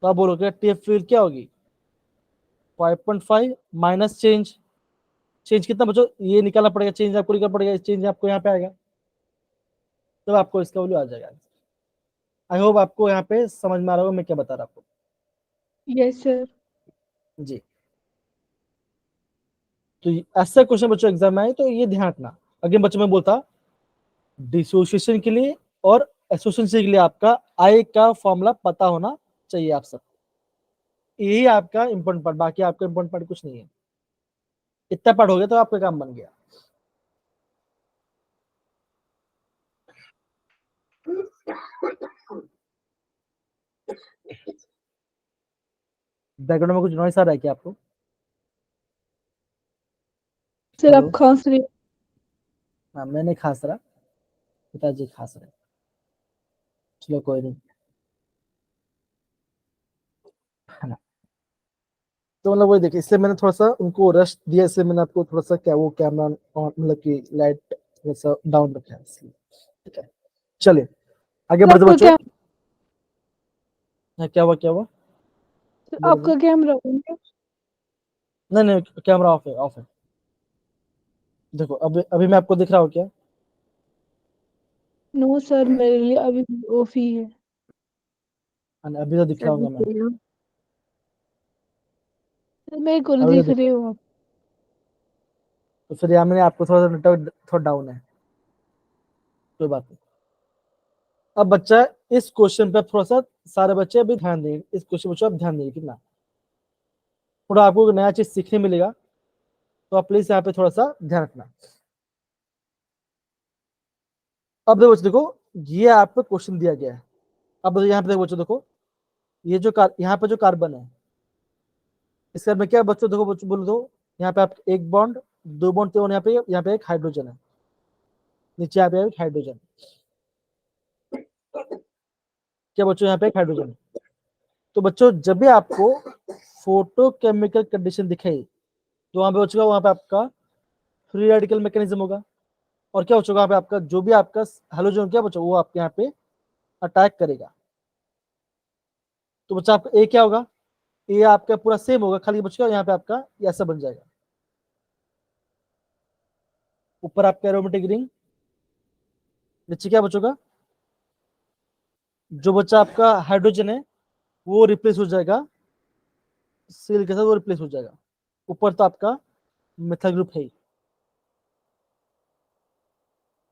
तो आप बोलोगे टी एफ फिर क्या होगी, 5.5 माइनस चेंज, चेंज कितना बच्चों, ये निकालना पड़ेगा, चेंज आपको निकालना पड़ेगा, चेंज आपको यहाँ पे आएगा, तब आपको इसका वैल्यू आ जाएगा। आई होप आपको यहाँ पे समझ में आ रहा होगा मैं क्या बता रहा आपको। Yes, sir. जी, तो ऐसा क्वेश्चन बच्चों एग्जाम में आए तो ये ध्यान रखना। अगेन बच्चों में बोलता, डिसोसिएशन के लिए और एसोसिएशन के लिए आपका आई का फॉर्मूला पता होना चाहिए आप सब, यही आपका इंपॉर्टेंट पार्ट, बाकी आपका इंपॉर्टेंट पार्ट कुछ नहीं है। इतना पार्ट हो गया तो आपका काम बन गया। बैकग्राउंड में कुछ नॉइस आ रहा है क्या आपको? सर हेलो, आप खांस रहे हाँ मैं नहीं खास रहा, पिताजी खास रहे, चलो कोई नहीं, है ना? तो मतलब वही देखिए, इसलिए मैंने थोड़ा सा उनको रश दिया, इसलिए मैंने आपको थोड़ा सा क्या वो कैमरा मतलब कि लाइट थोड़ा सा डाउन रखा है इसलिए, ठीक है। चलिए आगे सर बढ़ते आपका बच्चों। कैम हाँ, क्या हुआ क्या हुआ, बोलो आपका बोलो। कैमरा ऑन है? नहीं नहीं, कैमरा ऑफ है, ऑफ है। देखो अभी अभी मैं आपको दिख रहा हूँ क्या? नो सर, मेरे लिए अभी ऑफ ही है। अभी तो दिख रहा हूँ मैं, सर मेरे को नहीं अभी तो दिख दिख, रहे हो आप। तो फिर यहाँ मैंने आपको थोड़ा सा नेटवर्क थोड़ा डाउन है, कोई बात नहीं। अब बच्चा इस क्वेश्चन पे थोड़ा सा, सारे बच्चे अभी ध्यान देंगे इस क्वेश्चन पे, आप ध्यान देंगे कितना, थोड़ा आपको एक नया चीज सीखने मिलेगा, तो आप प्लीज यहाँ पे थोड़ा सा ध्यान रखना। अब देखो बच्चों, देखो ये आपको क्वेश्चन दिया गया है, अब यहाँ पे देखो बच्चों, देखो ये जो यहाँ पे जो कार्बन है, इसका में क्या बच्चों, देखो बच्चों बोलो, दो यहाँ पे आप एक बॉन्ड, दो बॉन्ड, तो यहाँ पे एक हाइड्रोजन है, नीचे यहाँ पे एक हाइड्रोजन, क्या बच्चों यहाँ पे एक हाइड्रोजन है। तो बच्चों जब भी आपको फोटोकेमिकल कंडीशन दिखाई, तो वहां पे हो चुका, वहां पे आपका फ्री रेडिकल मैकेनिज्म होगा, और क्या हो चुका वहां पे आपका जो भी आपका हेलोजन क्या बचा वो आपके यहाँ पे अटैक करेगा। तो बच्चा आपका ए क्या होगा, ए आपका पूरा सेम होगा, खाली बचेगा यहाँ पे आपका ये ऐसा बन जाएगा, ऊपर आपका एरोमेटिक रिंग, नीचे क्या बचेगा, जो बच्चा आपका हाइड्रोजन है वो रिप्लेस हो जाएगा, सील के साथ वो रिप्लेस हो जाएगा, ऊपर तो आपका मिथाइल ग्रुप है ही।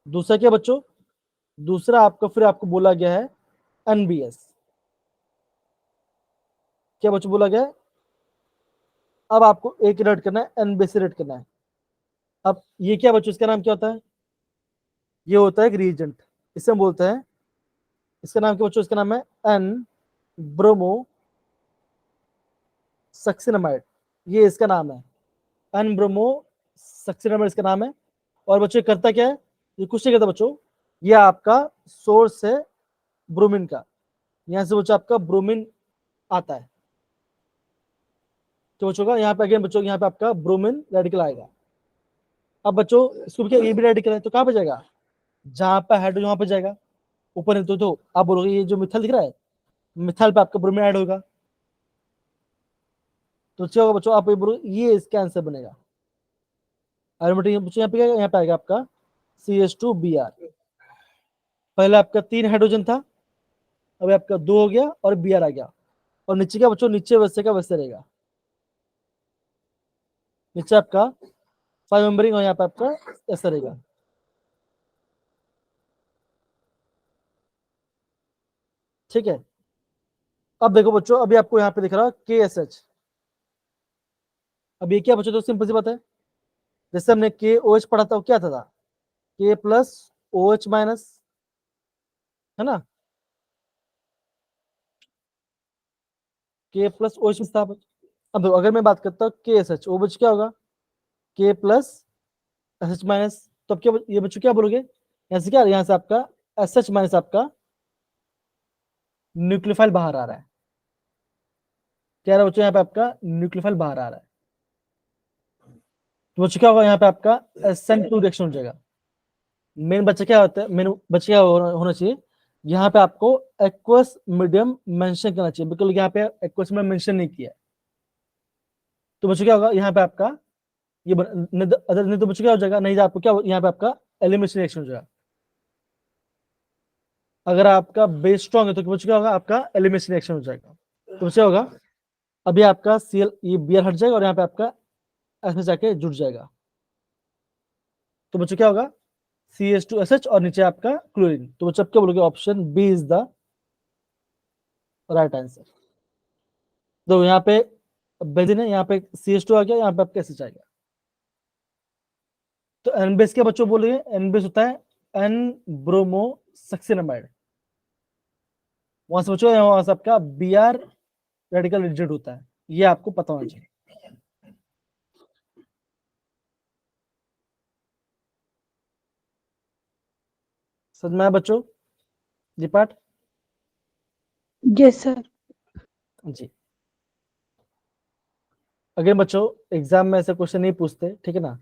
दूसरा क्या बच्चों, दूसरा आपका फिर आपको बोला गया है एनबीएस, क्या बच्चों बोला गया है, अब आपको एक रेड करना है, एनबीएस रेड करना है। अब ये क्या बच्चों, इसका नाम क्या होता है, ये होता है एक रिएजेंट, इसे हम बोलते हैं, इसका नाम क्या बच्चों, इसका नाम है एन ब्रोमो सक्सिनामाइड, ये इसका नाम है, एन ब्रोमो सक्सिनामाइड इसका नाम है। और बच्चों करता क्या है, ये कुछ नहीं करता बच्चों, ये आपका सोर्स है ब्रोमीन का, यहाँ से बच्चों आपका ब्रोमीन आता है, तो बच्चों का यहाँ पे अगेन बच्चों यहाँ पे आपका ब्रोमीन रेडिकल आएगा। अब बच्चों इसको क्या, ये भी रेडिकल है तो कहाँ पे जाएगा, जहाँ पे हाइड्रोजन वहां पे जाएगा, ऊपर नहीं तो आप बोलोगे ये जो मिथाइल दिख रहा है, मिथाइल पे आपका ब्रोमीन ऐड होगा, तो क्या होगा बच्चों, आप ये बोलोगे ये इसका आंसर बनेगा। एरोमेटिक बच्चों यहाँ पे क्या, यहाँ पे आएगा आपका CH2Br, पहले आपका 3 हाइड्रोजन था, अब आपका 2 हो गया और Br आ गया, और नीचे क्या बच्चों, नीचे वैसे का वैसे रहेगा, नीचे आपका 5 मेंबरिंग और यहाँ पे आपका ऐसा रहेगा। ठीक है, अब देखो बच्चों, अभी आपको यहाँ पे दिख रहा है KSH, अब ये क्या बच्चों, तो सिंपल सी बात है, जैसे हमने KOH पढ़ा था वो क्या था, K प्लस OH माइनस, है ना, K प्लस OH था। अब देखो अगर मैं बात करता हूँ KSH, वो बच्चों क्या होगा, K प्लस SH माइनस, तो अब क्या ये बच्चों क्या बोलोगे, यहाँ से क्या, यहाँ से आपका SH माइनस आपका न्यूक्लियोफाइल बाहर आ रहा है, क्या रहा है बच्चों, यहाँ पे आपका न्यूक्लियोफाइल बाहर आ रहा है, तो बच्चों क्या होगा, यहाँ पे आपका SN2 रिएक्शन हो जाएगा। मेन बच्चा क्या होता है, मेन बच्चा क्या होना चाहिए, यहाँ पे आपको एक्वस मीडियम मेंशन करना चाहिए, बिल्कुल यहाँ पे एक्वस में मेंशन नहीं किया है, तो बच्चों क्या होगा, यहाँ पे आपका ये अदर नहीं तो बच्चों क्या हो जाएगा, नहीं तो आपको क्या यहाँ पे आपका एलिमिनेशन रिएक्शन हो जाएगा। अगर आपका बेस स्ट्रॉन्ग है तो बच्चों क्या होगा, आपका एलिमिनेशन रिएक्शन हो जाएगा, तो बच्चों होगा, अभी आपका Cl ये Br हट जाएगा और यहाँ पे आपका S में जाके जुड़ जाएगा, तो बच्चों क्या होगा, CH2SH और नीचे आपका क्लोरीन, तो बच्चों क्या बोलोगे, option B is the right answer. तो यहाँ पे बेंजीन है, यहाँ पे CH2 आ गया, यहाँ पे आपका SH आएगा, तो एनबेस क्या बच्चों बोल रहे हैं, एनबेस होता है एन ब्रोमो सक्सिनामाइड, वहां से बच्चों वहां से आपका Br रेडिकल रिजेक्ट होता है, ये आपको पता होना चाहिए। समझ में आया बच्चों जी पाठ, Yes, sir. जी। अगेन बच्चों एग्जाम में ऐसे क्वेश्चन नहीं पूछते, ठीक है ना,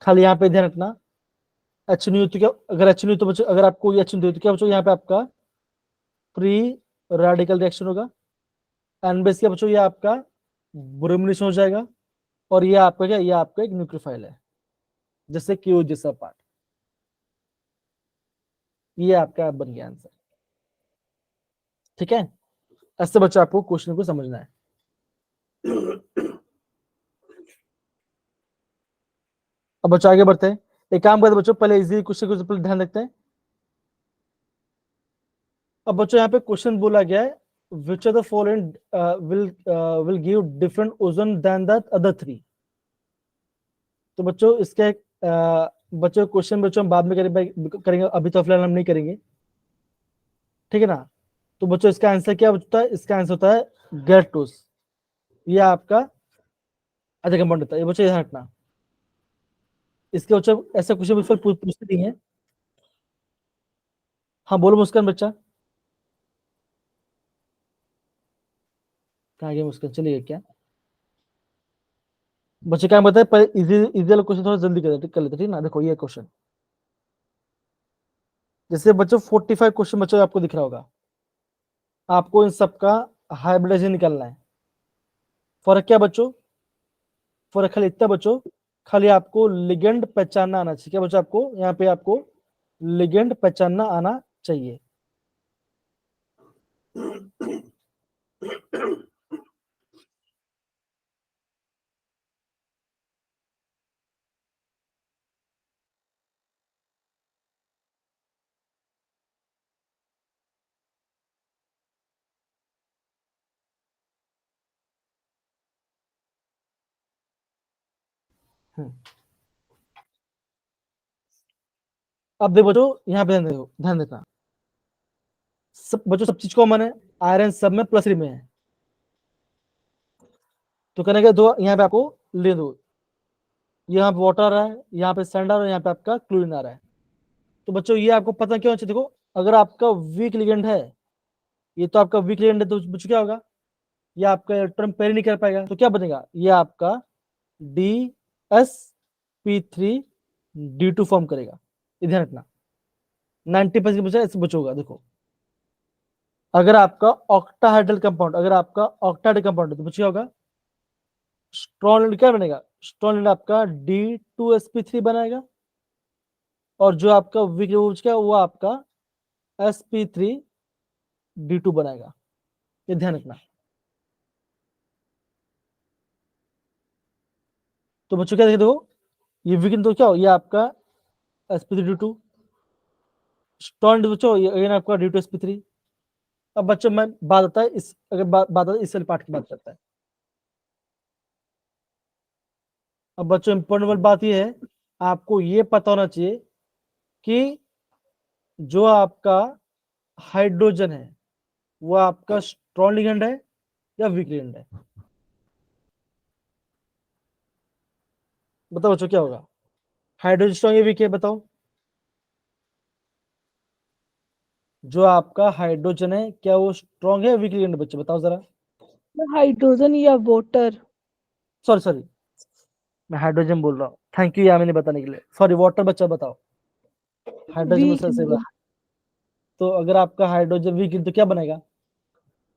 खाली यहाँ पे ध्यान रखना, एच नहीं हो तो क्या, अगर एच नहीं हो तो बच्चों, अगर आपको एच नहीं हो तो क्या बच्चों, यहाँ पे आपका फ्री रेडिकल रिएक्शन होगा, एनबेस क्या बच्चों, ये आपका ब्रोमिनेशन हो जाएगा, और ये आपका क्या, ये आपका एक न्यूक्लियोफाइल है, जैसे क्यू जैसा पार्ट, ये आपका बन गया आंसर। ठीक है, ऐसे बच्चों आपको क्वेश्चन को समझना है। अब बच्चों आगे बढ़ते हैं, एक काम करते बच्चों, पहले इजी क्वेश्चन को पहले ध्यान रखते हैं। अब बच्चों यहाँ पे क्वेश्चन बोला गया है, which are the following will give different ozone than the other 3। तो बच्चों इसके बच्चों क्वेश्चन बच्चों हम बाद में करेंगे, अभी तो फिलहाल हम नहीं करेंगे, ठीक है ना। तो बच्चों इसका आंसर क्या होता है, इसका आंसर होता है गैल्टोस, ये आपका आधा कंपाउंड होता है, ये बच्चों यहाँ हटना, इसके बच्चों ऐसा क्वेश्चन पूछते नहीं है। हाँ बोलो मुस्कान बच्चा, कहाँ गया मुस्कान, चलिए क्या, बच्चे क्या बताए, पर इजी इजी वाला क्वेश्चन थोड़ा जल्दी कर लेते, ठीक ना। देखो ये क्वेश्चन, जैसे बच्चों 45 क्वेश्चन बच्चों आपको दिख रहा होगा, आपको इन सबका हाइब्रिडाइजेशन निकालना है। फर्क क्या बच्चों, फर्क खाली इतना बच्चों, खाली आपको लिगेंड पहचानना आना चाहिए। क्या बच्चों, आपको यहाँ पे आपको लिगेंड पहचानना आना चाहिए। हम्म। अब देखो बच्चों, यहाँ पे ध्यान देना, सब बच्चों सब चीज कॉमन है, आयरन सब में प्लस में है। तो करेंगे दो, यहाँ पे आपको ले दो, यहाँ पे वाटर आ रहा है, यहाँ पे सैंड आ रहा है, यहाँ पे आपका क्लोरीन आ रहा है। तो बच्चों ये आपको पता क्यों चाहिए, देखो अगर आपका वीक लिगेंड है, ये तो आपका वीक लिगेंड है, तो बच्चों क्या होगा, ये आपका इलेक्ट्रॉन पेयर नहीं कर पाएगा, तो क्या बनेगा, ये आपका DsP3D2 फॉर्म करेगा। ये ध्यान रखना, 90% बचा ऐसे बचोगा। देखो अगर आपका ऑक्टाहाइड्रल कंपाउंड, अगर आपका ऑक्टाहाइड्रल कंपाउंड है, तो बच्चों क्या होगा, स्ट्रॉन्ग क्या बनेगा, स्ट्रॉन्ग आपका D2sp3 बनाएगा, और जो आपका वीक क्या वो आपका sp3D2 बनाएगा। ये ध्यान रखना। तो बच्चों क्या देखे, देखो ये वीकेंड तो क्या हो, ये आपका sp3D2, स्ट्रॉन्ग बच्चों ये अगेन आपका D2sp3। अब बच्चों मैं बात आता है इस, अगर बात आता है इस वाले पार्ट की बात करता है। अब बच्चों इंपॉर्टेंट वाली बात ये है, आपको ये पता होना चाहिए कि जो आपका हाइड्रोजन है वो आपका स्ट्रॉन्ग लिगेंड है या वीक लिगेंड है। बताओ बच्चों क्या होगा, हाइड्रोजन स्ट्रॉन्ग या वीक है, बताओ। जो आपका हाइड्रोजन है क्या वो स्ट्रॉन्ग है वीक लिगेंड, बच्चे बताओ जरा। हाइड्रोजन या वाटर। सॉरी सॉरी, मैं हाइड्रोजन बोल रहा हूँ, थैंक यू यामिनी बताने के लिए, सॉरी वाटर, बच्चा बताओ। Hydrogen week. सर से, तो अगर आपका हाइड्रोजन वीक तो क्या बनेगा,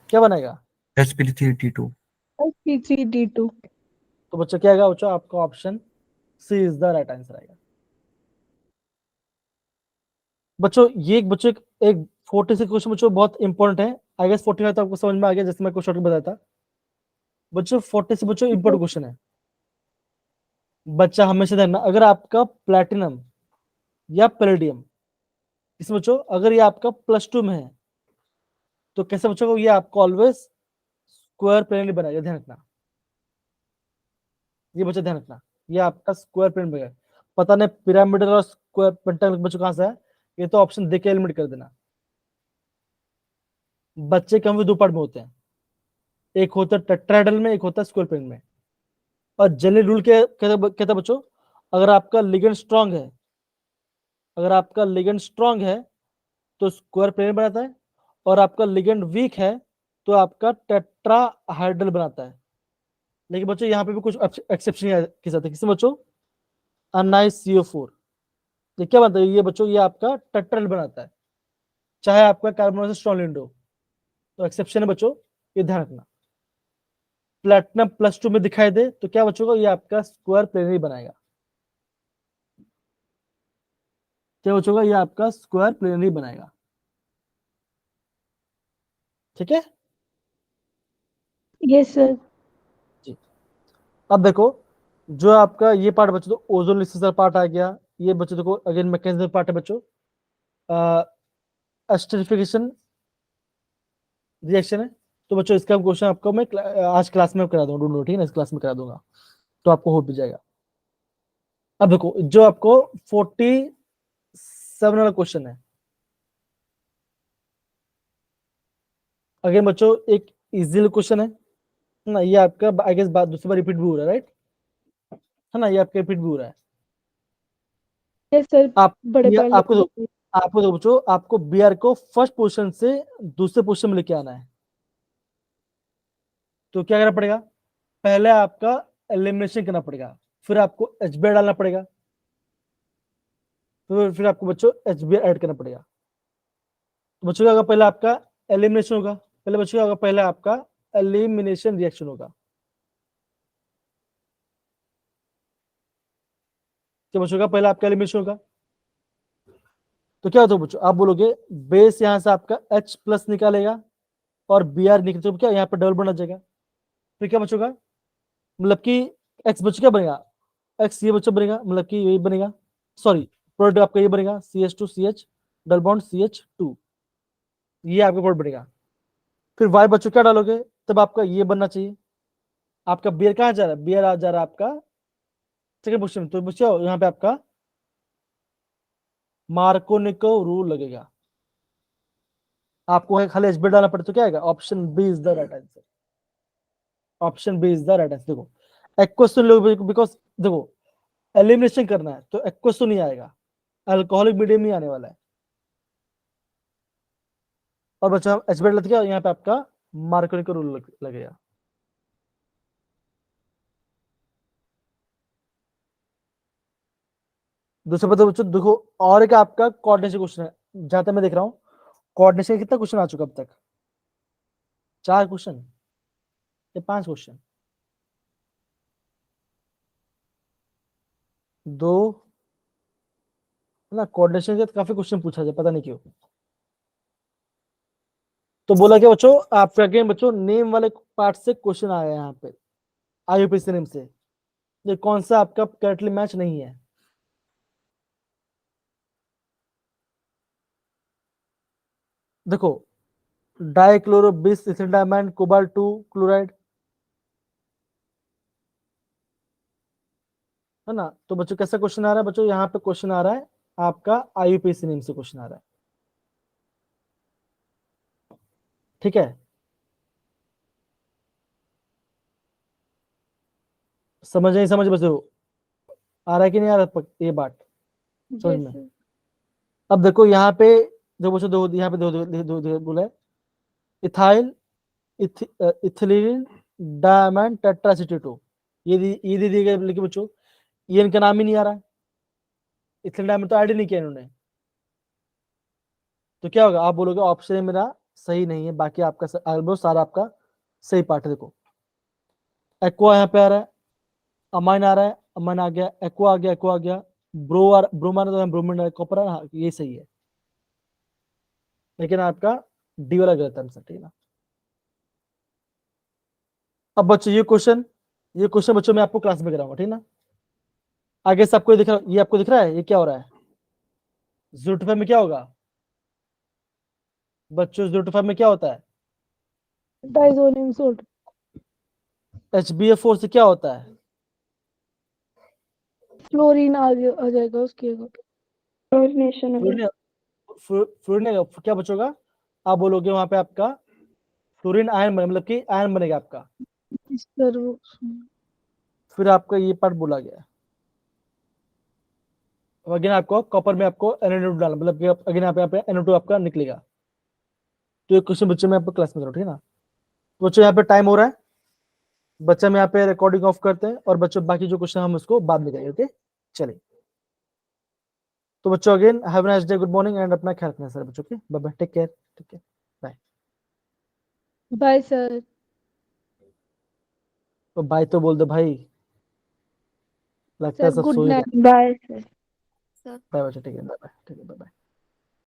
क्या बनेगा, sp3d2। sp3d2। तो बच्चा क्या आएगा, बच्चा आपका option C is the right answer आएगा। बच्चों ये एक बच्चों एक 46 क्वेश्चन बच्चों बहुत इंपॉर्टेंट है, आई गेस 45 तो आपको समझ में आ गया, जैसे मैं क्वेश्चन में बताया था। बच्चों 40 से बच्चों इंपॉर्टेंट क्वेश्चन है। बच्चा हमेशा ध्यान, अगर आपका प्लैटिनम या पैलेडियम, इसमें बच्चों अगर ये आपका +2 में है, तो कैसे बच्चों को ये आपको ऑलवेज स्क्वायर प्लेन बनाएगा, ध्यान रखना। ये बच्चा ध्यान रखना, ये आपका स्क्वायर प्लेन बनेगा। पता नहीं पिरामिडल और स्क्वायर पेंटागन बच्चों कहां से है, ये तो ऑप्शन देके एलिमिनेट कर देना। बच्चे के हम दो पार्ट में होते हैं, एक होता है टेट्राहेड्रल में, एक होता है स्क्वायर प्लेन में। और जनरल रूल कहता है बच्चों, अगर आपका लिगेंड स्ट्रांग है, अगर आपका लिगेंड स्ट्रांग है तो स्क्वायर प्लेन बनाता है, और आपका लिगेंड वीक है तो आपका टेट्राहाइड्रल बनाता है। लेकिन बच्चों यहाँ पे भी कुछ एक्सेप्शन के साथ है, किसमें बच्चों, NiCO4, ये क्या बनता है, ये बच्चों ये आपका टेट्राहेड्रल बनाता है, चाहे आपका कार्बन से स्ट्रॉन्ग हो। तो एक्सेप्शन है बच्चों, ये ध्यान रखना। प्लेटिनम +2 में दिखाई दे तो क्या बच्चों को, ये आपका स्क्वायर प्लेन ही बनाएगा। क्या बच्चों का, ये आपका स्क्वायर प्लेन ही बनाएगा, ठीक है यस सर। जी। अब देखो जो आपका ये पार्ट बच्चों, तो ओजोन लिसिस पार्ट आ गया, ये बच्चों देखो अगेन मैकेनिज्म पार्ट है बच्चों, एस्टरिफिकेशन रिएक्शन है। तो बच्चों इसका क्वेश्चन आपको मैं आज क्लास में करा दूंगा, ठीक है ना, इस क्लास में करा दूंगा, तो आपको हो भी जाएगा। अब देखो जो आपको 47 वाला क्वेश्चन है, अगेन बच्चों एक इजी क्वेश्चन है ना, ये आपका आई गेस बात दूसरी बार रिपीट भी हो रहा है, राइट है ना, ये आपका रिपीट भी हो रहा है। Yes sir. आप बड़े ये पहले आपको तो बच्चों आपको BR को फर्स्ट पोजीशन से दूसरे पोजीशन में लेके आना है। तो क्या करना पड़ेगा, पहले आपका एलिमिनेशन करना पड़ेगा, फिर आपको HBr डालना पड़ेगा, फिर आपको बच्चों HBr ऐड करना पड़ेगा। तो बच्चों क्या होगा, पहले आपका एलिमिनेशन होगा, पहले बच्चों क्या होगा, पहले आपका एलिमिनेशन रिएक्शन होगा। क्या बच्चों का पहले आपका एलिमिनेशन होगा, तो क्या होता है बच्चों, आप बोलोगे बेस यहां से आपका H प्लस निकालेगा और Br निकले, तो क्या यहाँ पे डबल बन जाएगा। फिर क्या बच्चों का, मतलब कि x बच्चों क्या बनेगा, x ये बच्चों बनेगा, मतलब कि यही बनेगा, सॉरी प्रोडक्ट आपका ये बनेगा CH2CH डबल बॉन्ड CH2, ये आपका प्रोडक्ट बनेगा। फिर y बच्चों क्या डालोगे, तब आपका ये बनना चाहिए। आपका Br कहाँ जा रहा है, Br आ जा रहा है आपका सेकंड पोजिशन में, तो बच्चों यहाँ पे आपका मार्कोनिको रूल लगेगा, आपको खाली HBr डालना पड़े, तो क्या आएगा, option B is the right answer, option B is the right answer. देखो एक क्वेश्चन लोग, बिकॉज देखो एलिमिनेशन करना है तो एक क्वेश्चन नहीं आएगा, अल्कोहलिक मीडियम ही आने वाला है। और बच्चों HBr लेते क्या, यहाँ पे आपका मार्कोनिको रूल लगेगा। दूसरा पता बच्चों, देखो और एक आपका कोऑर्डिनेशन क्वेश्चन है, जहां तक मैं देख रहा हूँ कोऑर्डिनेशन कितना क्वेश्चन आ चुका अब तक, 4 क्वेश्चन या 5 क्वेश्चन, 2 ना, कोऑर्डिनेशन के तो काफी क्वेश्चन पूछा जाए, पता नहीं क्यों। तो बोला क्या बच्चों, आपका अगेन बच्चों नेम वाले पार्ट से क्वेश्चन आया है यहाँ पे, IUPAC नेम से, ये कौन सा आपका करेक्टली मैच नहीं है। देखो डाइक्लोरो 20 इथेनडाइमाइन कोबाल्ट 2 क्लोराइड, है ना। तो बच्चों कैसा क्वेश्चन आ रहा है, बच्चों यहाँ पे क्वेश्चन आ रहा है आपका IUPAC नेम से क्वेश्चन आ रहा है, ठीक है। समझ नहीं समझ बच्चों, आ रहा है कि नहीं आ रहा ये बात समझ Yes, में। sir. अब देखो यहाँ पे जो बच्चों दो यहाँ पे दो बोला है, इथाइल इथिलीन डायमंड टेट्रासिटेटो, ये दे दिए गए, लेकिन बच्चों ये इनका नाम ही नहीं आ रहा है, इथिलीन डायमंड तो ऐड ही नहीं किया इन्होंने। तो क्या होगा, आप बोलोगे ऑप्शन मेरा सही नहीं है, बाकी आपका ऑलमोस्ट सारा आपका सही पार्ट है। देखो एक्वा यहाँ पे आ रहा है, अमाइन आ रहा है, अमाइन आ गया, एक्वा आ गया, एक्वा आ गया, ब्रोमान तो ब्रोमिन कॉपर है, हाँ ये सही है, लेकिन आपका डी वाला गलत आंसर, ठीक है ना। अब बच्चों ये क्वेश्चन बच्चों मैं आपको क्लास में कराऊंगा, ठीक है ना। आगे से आपको दिख रहा, ये आपको दिख रहा है, ये क्या हो रहा है, 025 में क्या होगा बच्चों, 025 में क्या होता है, Diazonium salt. HBF4 से क्या होता है, Chlorine आ जाएगा उसके ऊपर. Chlorination फ्लोरीन, फ्लोरीन क्या बचोगा, आप बोलोगे वहां पे आपका फ्लोरीन आयन बने, मतलब कि आयन बनेगा आपका, सर वो फिर आपका ये पार्ट बोला गया है। अब अगेन आपको कॉपर में आपको NO2 डालना, मतलब कि अगेन यहाँ पे NO2 आपका निकलेगा। तो ये क्वेश्चन बच्चे में आपको क्लास में करो, ठीक है ना। तो बच्चों यहाँ पे टाइम हो रहा है, बच्चे हम यहाँ पे रिकॉर्डिंग ऑफ करते हैं, और बच्चों बाकी जो क्वेश्चन हम उसको बाद में करेंगे, ओके चलिए। तो बच्चों again have a nice day, good morning, and अपना ख्याल रखना सर बच्चों, okay bye bye, take care, ठीक है बाय। Bye sir. तो बाय तो बोल दो भाई, लगता है सर सब गुड सो ही रहे। Night. Bye sir. Sir. Bye बच्चों, ठीक है बाय बाय, ठीक है बाय बाय।